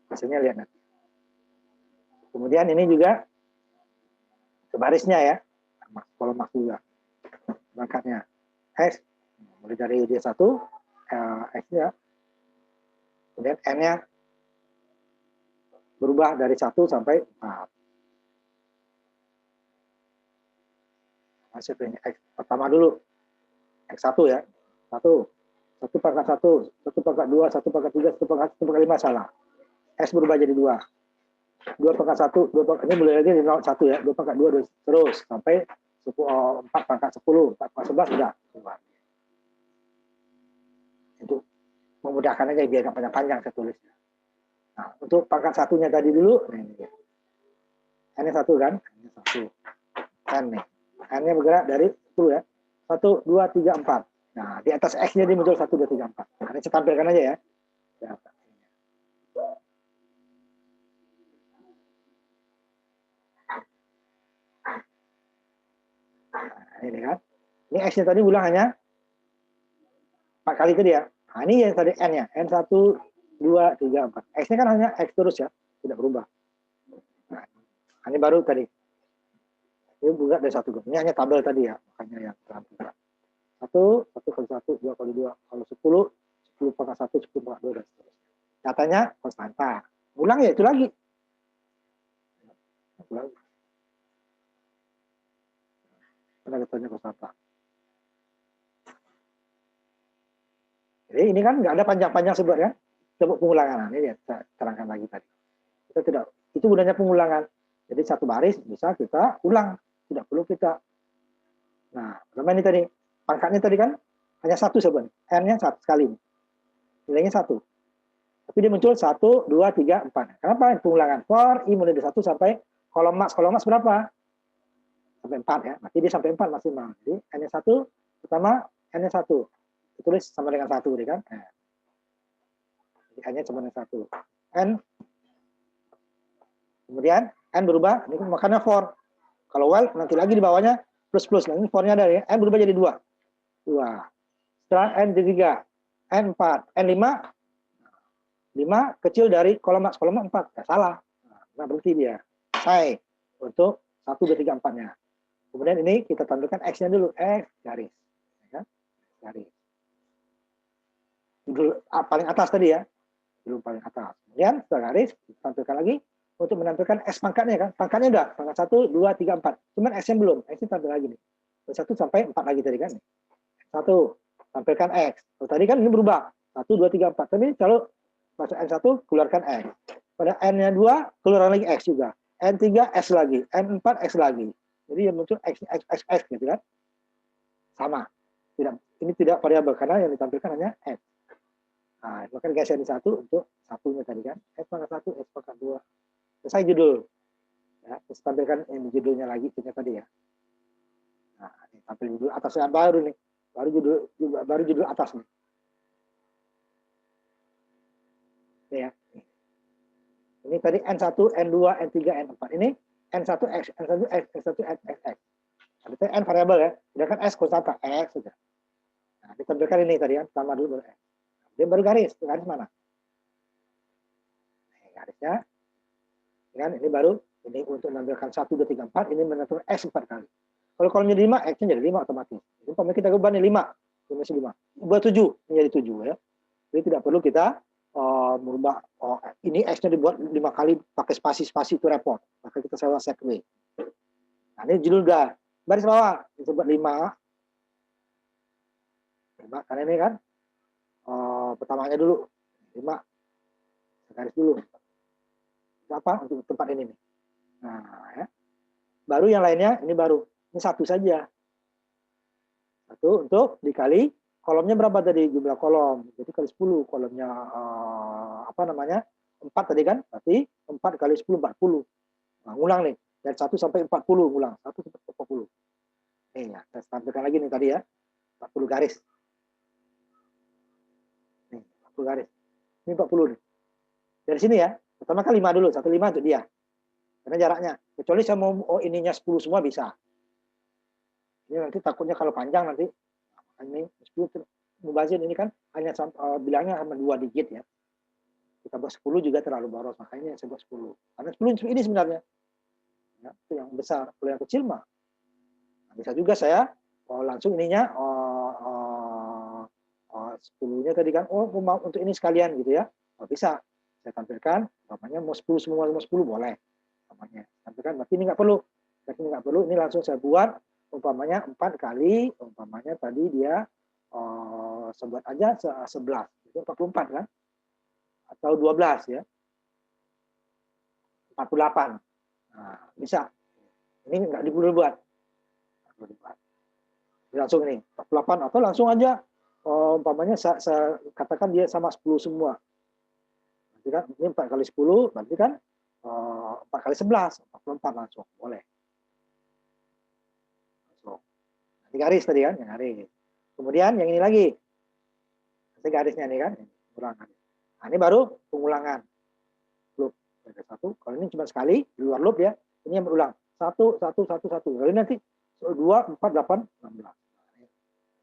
Hasilnya lihat nanti. Kemudian ini juga ke barisnya ya. Kolom max juga. Berangkatnya. X. Mulai dari D1. X-nya. Kemudian N-nya berubah dari 1 sampai 4. Hasilnya X pertama dulu. X1 ya. 1 pangkat 1, 1 pangkat 2, 1 pangkat 3, 1 pangkat 5 salah. S berubah jadi 2. 2 pangkat 1, 2 pangkat, ini boleh lagi di 1 ya. 2 pangkat 2 terus sampai 4 pangkat 10, 4 pangkat 11 sudah. Itu memudahkan aja biar nggak panjang-panjang saya tulisnya. Nah, untuk pangkat 1-nya tadi dulu, ini. N-nya 1 kan? N-nya 1. N nih. N-nya bergerak dari 10 ya. 1, 2, 3, 4. Nah, di atas X-nya dia muncul 1, 2, 3, 4. Nah, ini saya tampilkan aja ya. Nah, ini kan. Ini X-nya tadi ulang hanya 4 kali tadi ya. Nah, ini yang tadi N-nya. N1, 2, 3, 4. X-nya kan hanya X terus ya. Tidak berubah. Nah, ini baru tadi. Ini buka dari 1 grup. Ini hanya tabel tadi ya. Makanya yang terang. 1 kali 1, 2 kali 2. Kalau 10, 10 pangkat 1, 10 pangkat 2, dan seterusnya. Katanya konstanta. Ulang ya itu lagi. Ulang. Mana katanya konstanta. Jadi ini kan nggak ada panjang-panjang sebutnya. Sebut pengulangan. Ini ya, saya terangkan lagi tadi. Kita tidak, itu gunanya pengulangan. Jadi satu baris bisa kita ulang. Tidak perlu kita. Nah, sama ini tadi. Pangkatnya tadi kan hanya satu sebenarnya. N-nya satu sekali. Nilainya 1. Tapi dia muncul 1, 2, 3, 4. Kenapa pengulangan? For I mulai dari 1 sampai kolom max berapa? Sampai 4 ya. Berarti dia sampai 4 maksimal. Jadi N-nya 1, pertama N-nya 1. Ditulis sama dengan 1 kan. Jadi N-nya sama dengan 1. N. Kemudian N berubah, ini makanya for. Kalau while nanti lagi di bawahnya plus. Nah, ini for-nya ada ya. N berubah jadi 2. 2. Setelah N jadi 3. N4. N5. 5 kecil dari kolom max 4. Ya, salah. Nah, berarti dia. Selesai. Untuk 1, 2, 3, 4-nya. Kemudian ini kita tampilkan X-nya dulu. X garis. Ya, garis. Judul paling atas tadi ya. Judul paling atas. Kemudian setelah garis, kita tampilkan lagi. Untuk menampilkan X pangkatnya kan. Pangkatnya udah. Pangkat 1, 2, 3, 4. Cuman X-nya belum. X-nya tampil lagi nih. Dari 1 sampai 4 lagi tadi kan. 1. Tampilkan X. Tadi kan ini berubah. 1, 2, 3, 4. Tapi kalau masuk N1, keluarkan X. Pada N-nya 2, keluarkan lagi X juga. N3, X lagi. N4, X lagi. Jadi yang muncul X gitu kan. Sama. Ini tidak variabel karena yang ditampilkan hanya X. Nah, bahkan geser di 1 untuk satunya tadi kan. X pangkat 1, X pangkat 2. Selesai judul. Ya, terus tampilkan ini judulnya lagi tadi ya. Nah, ini tampil judul atasnya baru nih. Baru judul atas nih. Ini ya. Ini tadi N1, N2, N3, N4. Ini N1 X, N1 X, N1 X, X, X. Berarti N variabel ya. Sedangkan S konstanta X sudah. Nah, ditampilkan ini tadi kan, tambah dulu baru X. Dia baru garis. Garis mana? Ini garisnya. Kan ini baru ini untuk menampilkan 1, 2, 3, 4. Ini menentukan X 4 kali. Kalau kolomnya 5, X-nya jadi 5 otomatis. Jadi umpamanya kita ubah nih 5. Ini 5. Ubah 7 menjadi 7 ya. Jadi tidak perlu kita merubah ini X-nya dibuat 5 kali pakai spasi-spasi itu repot. Maka kita sewa segway. Nah, ini judul garis bawah disebut 5 karena ini kan pertamanya dulu 5 garis dulu. Apa untuk tempat ini nih. Nah, ya. Baru yang lainnya ini baru. Ini 1 saja. 1 untuk dikali kolomnya berapa tadi jumlah kolom. Jadi kali 10 kolomnya 4 tadi kan. Berarti 4 kali 10 40. Nah, ngulang nih. Dari 1 sampai 40 ngulang. 1 sampai 40. Ya, saya tampilkan lagi nih tadi ya. 40 garis. Nih, 40 garis. Ini 40 nih. Dari sini ya. Pertama kali 5 dulu, 1,5 untuk dia. Karena jaraknya. Kecuali saya mau ininya 10 semua bisa. Ini nanti takutnya kalau panjang nanti ini 10 mubazir ini kan hanya bilangnya sama 2 digit ya. Kita buat 10 juga terlalu boros, makanya saya buat 10. Karena 10 ini sebenarnya. Ya, itu yang besar. Kalau yang kecil mah bisa juga saya langsung ininya 10-nya tadi kan mau untuk ini sekalian gitu ya. Bisa. Saya tampilkan, namanya mau 10 semua, mau 10 boleh. Namanya tampilkan, berarti ini nggak perlu. Berarti ini nggak perlu, ini langsung saya buat, umpamanya 4 kali, umpamanya tadi dia sebuat aja 11, itu 44 kan? Atau 12 ya. 48. Nah, bisa. Ini nggak perlu buat. Langsung ini, 48, atau langsung aja, umpamanya saya katakan dia sama 10 semua. Kan, ini 4 kali 10, berarti kan 4 kali 11, 44 langsung, boleh. Langsung. Nanti garis tadi kan, yang garis. Kemudian yang ini lagi. Nanti garisnya nih kan, pengulangan. Nah, ini baru pengulangan. Loop. Ada 1, kalau ini cuma sekali, di luar loop ya, ini yang berulang. 1, 1, 1, 1. Lalu nanti 2, 4, 8, 16.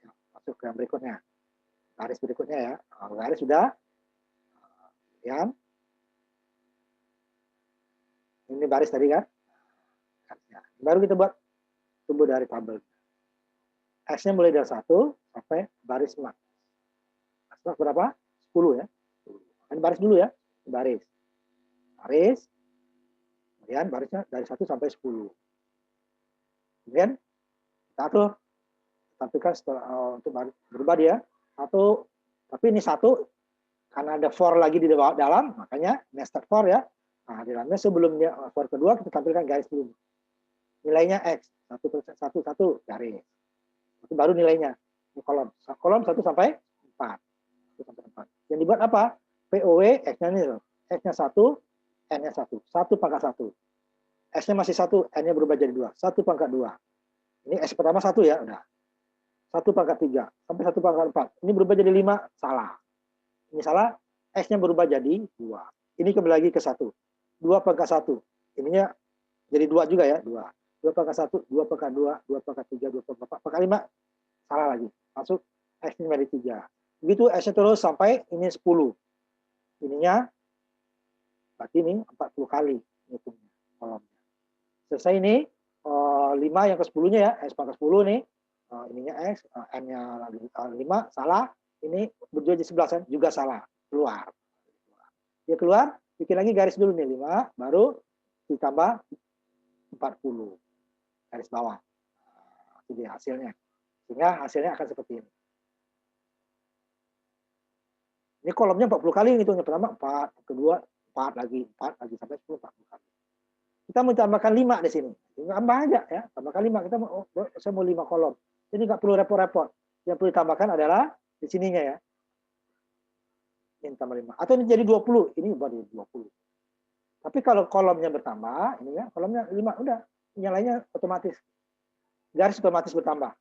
Nah, masuk ke yang berikutnya. Garis berikutnya ya. Nah, garis sudah. Ya. Ini baris tadi kan. Baru kita buat tumbuh dari tabel. X-nya mulai dari 1 sampai baris max. Max berapa? 10 ya. Ini baris dulu ya. Baris. Kemudian barisnya dari 1 sampai 10. Kemudian satu tampilkan untuk berubah dia satu, tapi ini satu karena ada for lagi di dalam, makanya nested for ya. Nah, di dalamnya sebelumnya for kedua kita tampilkan garis dulu. Nilainya X, satu garis. Itu baru nilainya. Ini kolom 1 sampai 4. 1 sampai 4. Yang dibuat apa? POW X-nya ini loh. X-nya 1, N-nya 1. 1 pangkat 1. S-nya masih 1, N-nya berubah jadi 2. 1 pangkat 2. Ini S pertama 1 ya, udah. 1 pangkat 3 sampai 1 pangkat 4. Ini berubah jadi 5, salah. Ini salah, S-nya berubah jadi 2. Ini kembali lagi ke 1. 2 pangkat 1. Ininya jadi 2 juga ya, 2. 2 pangkat 1, 2 pangkat 2, 2 pangkat 3, 2 pangkat 4, pangkat 5. Salah lagi. Masuk S-nya menjadi 3. Begitu S-nya terus sampai ini 10. Ininya berarti ini 40 kali hitungnya kolomnya. Selesai ini 5 yang ke 10-nya ya, S pangkat 10 nih. Ininya X, N-nya 5, salah. Ini berdua jadi 11 juga salah, keluar. Dia keluar, bikin lagi garis dulu nih 5, baru ditambah 40 garis bawah. Itu dia hasilnya. Sehingga hasilnya akan seperti ini. Ini kolomnya 40 kali hitungnya. Pertama 4, kedua 4 lagi sampai 10, 40 kali. Kita mau tambahkan 5 di sini. Tambah aja ya, tambahkan 5. Saya mau 5 kolom. Ini nggak perlu repot-repot. Yang perlu ditambahkan adalah di sininya ya. Ini tambah 5. Atau ini jadi 20. Ini baru 20. Tapi kalau kolomnya bertambah, ini ya, kolomnya 5, udah. Yang lainnya otomatis. Garis otomatis bertambah.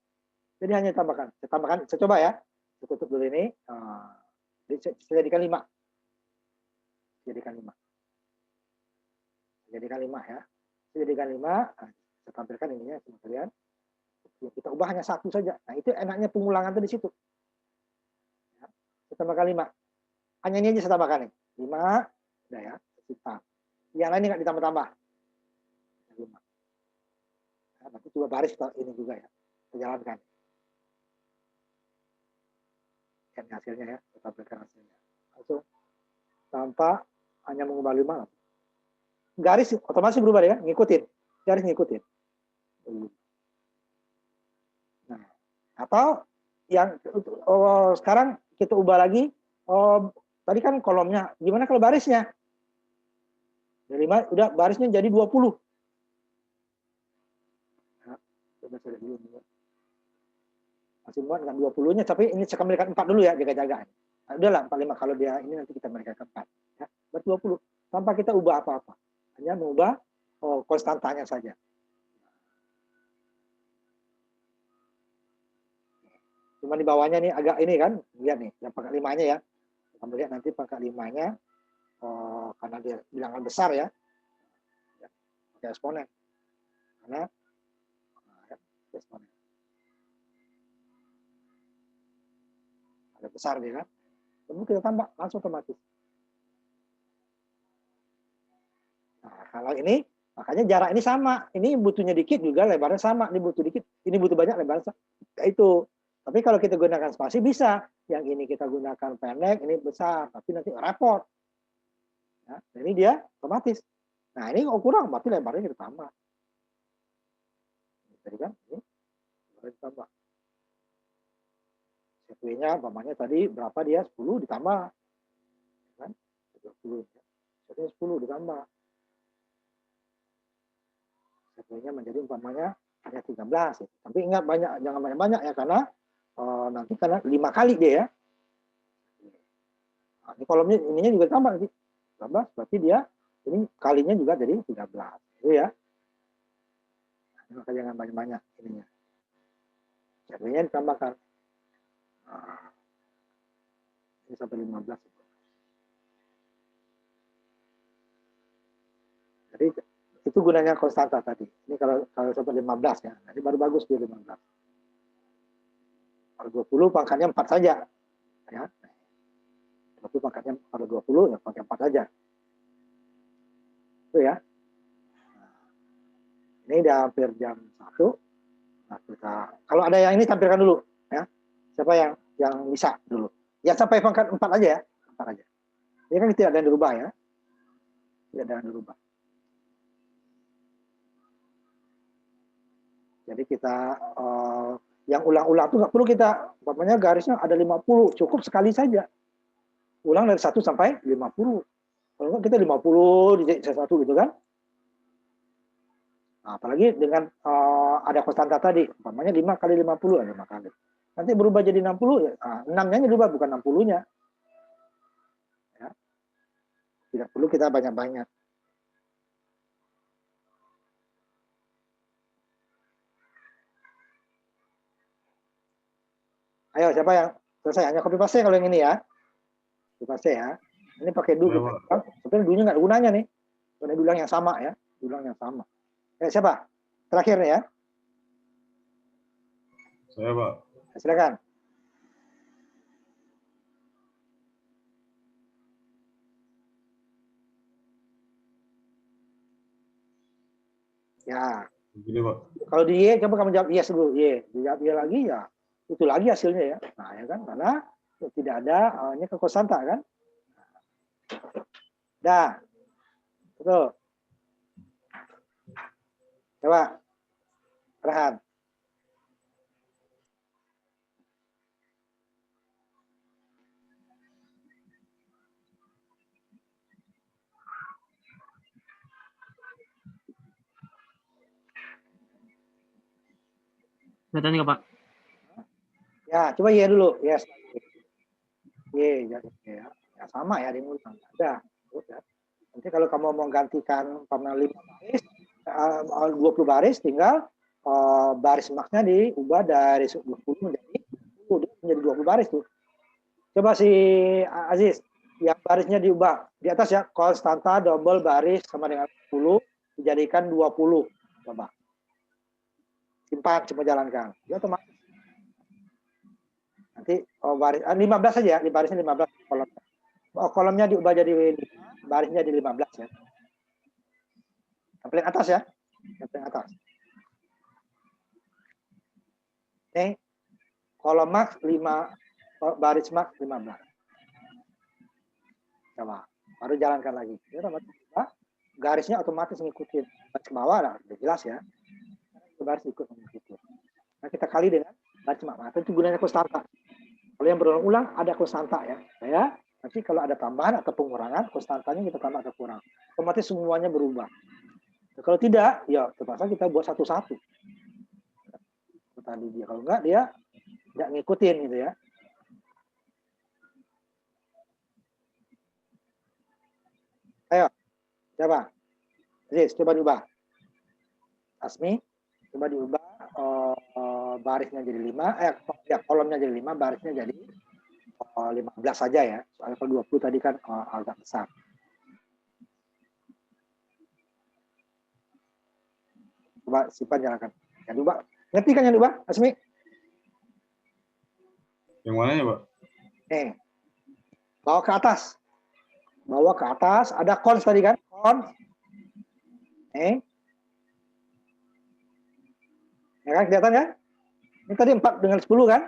Jadi hanya ditambahkan. Saya coba ya. Saya tutup dulu ini. Saya jadikan 5. Jadikan 5 ya. Saya jadikan 5. Saya tampilkan ininya sama kalian. Kita ubah hanya 1 saja. Nah, itu enaknya pengulangan itu di situ. Ya, saya tambahkan 5. Hanya ini aja saya tambahkan nih. 5, udah ya. Kita. Yang lain nggak ditambah-tambah. 5. Nah, nanti coba baris ini juga ya. Kita jalankan. Ini hasilnya ya. Kita tampilkan hasilnya. Langsung tanpa hanya mengubah 5. Garis otomatis berubah ya. Ngikutin. Garis ngikutin. Nah, atau yang sekarang kita ubah lagi. Tadi kan kolomnya. Gimana kalau barisnya? Dari 5 udah barisnya jadi 20. Nah, coba saya dulu. Masih muat dengan 20-nya, tapi ini saya kembalikan 4 dulu ya, jaga-jaga. Nah, udahlah 45 kalau dia ini nanti kita kembalikan ke 4. Ya, buat 20 tanpa kita ubah apa-apa. Hanya mengubah konstantanya saja. Cuma di bawahnya nih agak ini kan, lihat nih, yang pangkat 5-nya ya. Kita lihat nanti pangkat 5-nya karena dia bilangan besar ya. Pakai eksponen. Karena eksponen. Ada besar dia kan. Kemudian kita tambah langsung otomatis. Nah, kalau ini makanya jarak ini sama. Ini butuhnya dikit juga lebarnya sama. Ini butuh dikit, ini butuh banyak lebarnya sama. Itu. Tapi kalau kita gunakan spasi bisa. Yang ini kita gunakan pendek, ini besar, tapi nanti repot. Ya, ini dia otomatis. Nah, ini kalau kurang berarti lebarnya kita tambah. Jadi kan ini lebarnya ditambah. CP-nya umpamanya tadi berapa dia? 10 ditambah. Kan? 20. Jadi 10 ditambah. CP-nya menjadi umpamanya hanya 13. Ya. Tapi ingat banyak, jangan banyak-banyak ya karena nanti karena 5 kali dia ya. Nah, ini kolomnya ininya juga tambah nanti. Tambah berarti dia ini kalinya juga jadi 13. Itu ya. Nah, maka jangan banyak-banyak ininya. CP-nya ditambahkan. Nah, ini sampai 15. Jadi itu gunanya konstanta tadi. Ini kalau sampai 15 ya. Ini baru bagus dia 15. Kalau 20 pangkatnya 4 saja. Ya. 20 pangkatnya kalau 20 ya pakai 4 saja. Itu ya. Nah, ini udah hampir jam 1. Nah, kalau ada yang ini tampilkan dulu ya. Siapa yang bisa dulu? Ya sampai pangkat 4 aja ya. 4 aja. Ini kan tidak ada yang dirubah ya. Tidak ada yang dirubah. Jadi kita yang ulang-ulang itu nggak perlu kita, umpamanya garisnya ada 50, cukup sekali saja. Ulang dari 1 sampai 50. Kalau enggak kita 50 di satu gitu kan. Nah, apalagi dengan ada konstanta tadi, umpamanya 5 kali 50 ada 5 kali. Nanti berubah jadi 60, ya, 6-nya berubah bukan 60-nya. Ya. Tidak perlu kita banyak-banyak. Ayo, siapa yang selesai? Hanya copy paste kalau yang ini ya. Copy paste ya. Ini pakai dulu. Sebenarnya dulunya nggak ada gunanya nih. Karena dulang yang sama ya. Dulang yang sama. Siapa? Terakhir nih ya. Saya, Pak. Silakan. Ya. Begini, Pak. Kalau di Y, coba kamu jawab yes dulu. Y. Dijawab Y lagi ya. Itu lagi hasilnya ya. Nah, ya kan? Karena tidak ada ini ke konstanta kan. Dah. Betul. Coba. Rehan. Kelihatan nggak, Pak? Ya, coba Y dulu. Yes. Y, ya. Ya sama ya, diulang. Ada. Ya. Nanti kalau kamu mau menggantikan 5 baris, 20 baris, tinggal baris maksnya diubah dari 20 menjadi 20, menjadi 20 baris tuh. Coba si Aziz, yang barisnya diubah di atas ya, konstanta double baris sama dengan 10 dijadikan 20. Coba. Simpan, coba jalankan. Ya otomatis. Nanti baris 15 saja, di barisnya 15 kolomnya. Kolomnya diubah jadi 5, barisnya jadi 15 ya. Yang paling atas ya. Yang paling atas. Ini kolom max 5, baris max 15. Coba, baru jalankan lagi. Ya, garisnya otomatis ngikutin. Baris ke bawah lah, udah jelas ya. Baris ikut mengikuti. Nah, kita kali dengan baris max. Nah, itu gunanya konstanta. Kalau yang berulang-ulang ada konstanta ya. Ya. Nanti kalau ada tambahan atau pengurangan, konstantanya kita tambah atau kurang. Otomatis semuanya berubah. Nah, kalau tidak, ya terpaksa kita buat satu-satu. Tadi dia, kalau enggak dia tidak ngikutin gitu ya. Ayo, coba. Aziz, coba diubah. Asmi, coba diubah barisnya jadi 5, ya kolomnya jadi 5, barisnya jadi 15 saja ya. Soalnya kalau 20 tadi kan agak besar. Coba simpan jalankan. Yang diubah. Ngerti kan yang diubah, Asmi? Yang mana ya, Pak? Nih. Bawa ke atas. Bawa ke atas. Ada cons tadi kan? Cons. Nih. Ya kan, kelihatan ya? Ini tadi 4 dengan 10 kan?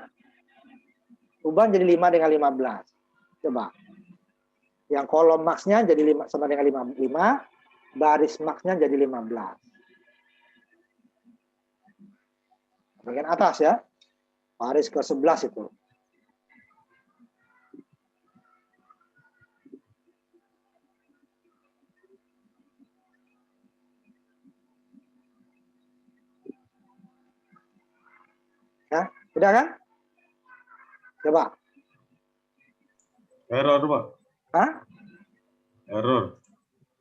Ubah jadi 5 dengan 15. Coba. Yang kolom max-nya jadi 5 sama dengan 5, baris max-nya jadi 15. Bagian atas ya. Baris ke-11 itu. Ya, udah kan? Coba. Error, Pak. Hah? Error.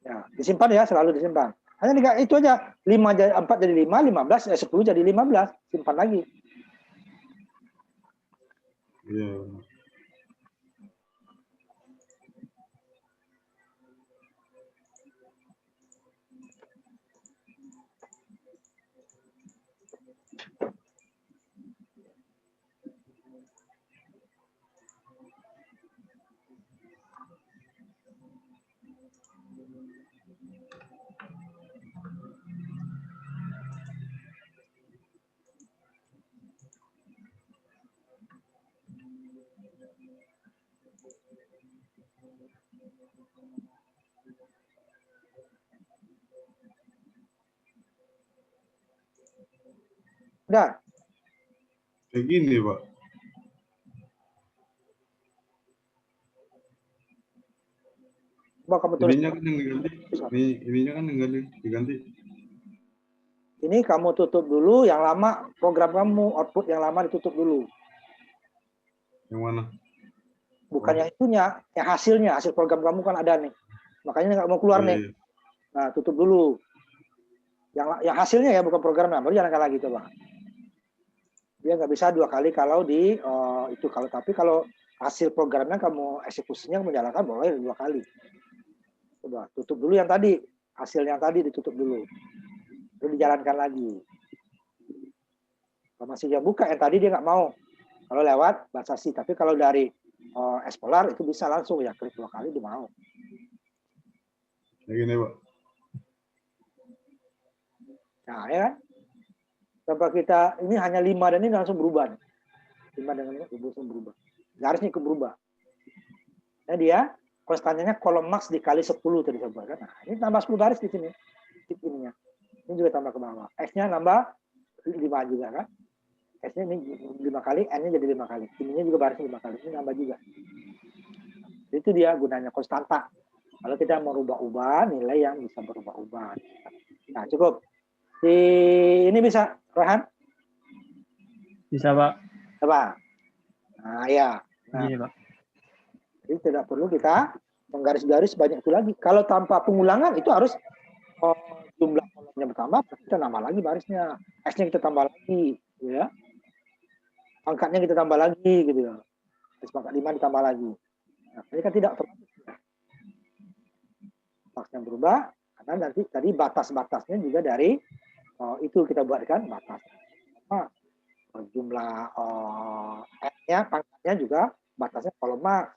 Ya, disimpan ya, selalu disimpan. Hanya itu aja. 5 jadi 4 jadi 5, 15, 10 jadi 15. Simpan lagi. Iya. Udah. Kayak gini, Pak. Coba kamu tulis. Ininya kan yang diganti. Ininya kan yang diganti. Ini kamu tutup dulu, yang lama program kamu, output yang lama ditutup dulu. Yang mana? Bukan yang itunya, yang hasilnya, hasil program kamu kan ada nih. Makanya nggak mau keluar nih. Iya. Nah, tutup dulu. Yang hasilnya ya, bukan programnya. Baru jalankan lagi coba. Dia nggak bisa 2 kali kalau di itu. Tapi kalau hasil programnya kamu eksekusinya menjalankan boleh 2 kali. Coba tutup dulu yang tadi, hasil yang tadi ditutup dulu. Terus dijalankan lagi. Kalau masih yang buka yang tadi dia nggak mau. Kalau lewat batasi, tapi kalau dari Explorer itu bisa langsung ya klik 2 kali dia mau. Kayak gini, Pak. Nah, ya kan? Coba kita ini hanya 5 dan ini langsung berubah. 5 dengan ini langsung berubah. Garisnya ikut berubah. Nah, dia konstannya kolom max dikali 10 tadi saya buat kan. Nah, ini tambah 10 garis di sini. Ininya. Ini juga tambah ke bawah. X-nya nambah 5 juga kan. S-nya ini 5 kali, N-nya jadi 5 kali. Ininya juga barisnya 5 kali. Ini nambah juga. Itu dia gunanya konstanta. Kalau kita merubah-ubah nilai yang bisa berubah-ubah. Nah, cukup. Ini bisa, Rohan? Bisa, Pak. Coba. Nah, ya. Nah, Gini, Pak. jadi tidak perlu kita menggaris-garis banyak itu lagi. Kalau tanpa pengulangan itu harus jumlah kolomnya bertambah, kita nambah lagi barisnya. X-nya kita tambah lagi, ya. Angkatnya kita tambah lagi, gitu ya. Pangkat 5 ditambah lagi. Nah, ini kan tidak otomatis. Maksudnya berubah, karena nanti tadi batas-batasnya juga dari itu kita buatkan batas. Jumlah N-nya, pangkatnya juga batasnya kolom max.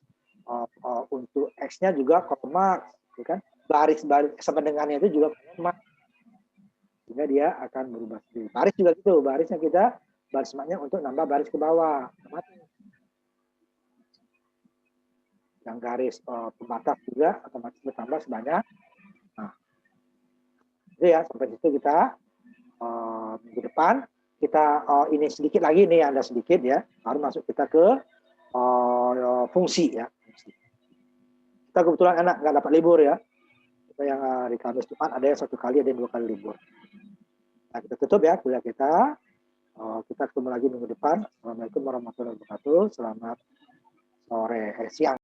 Untuk X-nya juga kolom max. Kan? Baris-baris sama dengannya itu juga kolom max. Sehingga dia akan berubah sendiri. Baris juga gitu, barisnya kita baris maknya untuk nambah baris ke bawah. Yang garis pembatas juga otomatis bertambah sebanyak. Nah, itu ya sampai situ kita minggu depan kita ini sedikit lagi nih ada sedikit ya, baru masuk kita ke fungsi ya. Kita kebetulan enak nggak dapat libur ya. Kita yang di Kamis Jumat ada yang 1 kali, ada yang 2 kali libur. Nah, kita tutup ya kuliah kita. Kita ketemu lagi minggu depan. Assalamualaikum warahmatullahi wabarakatuh. Selamat sore, siang.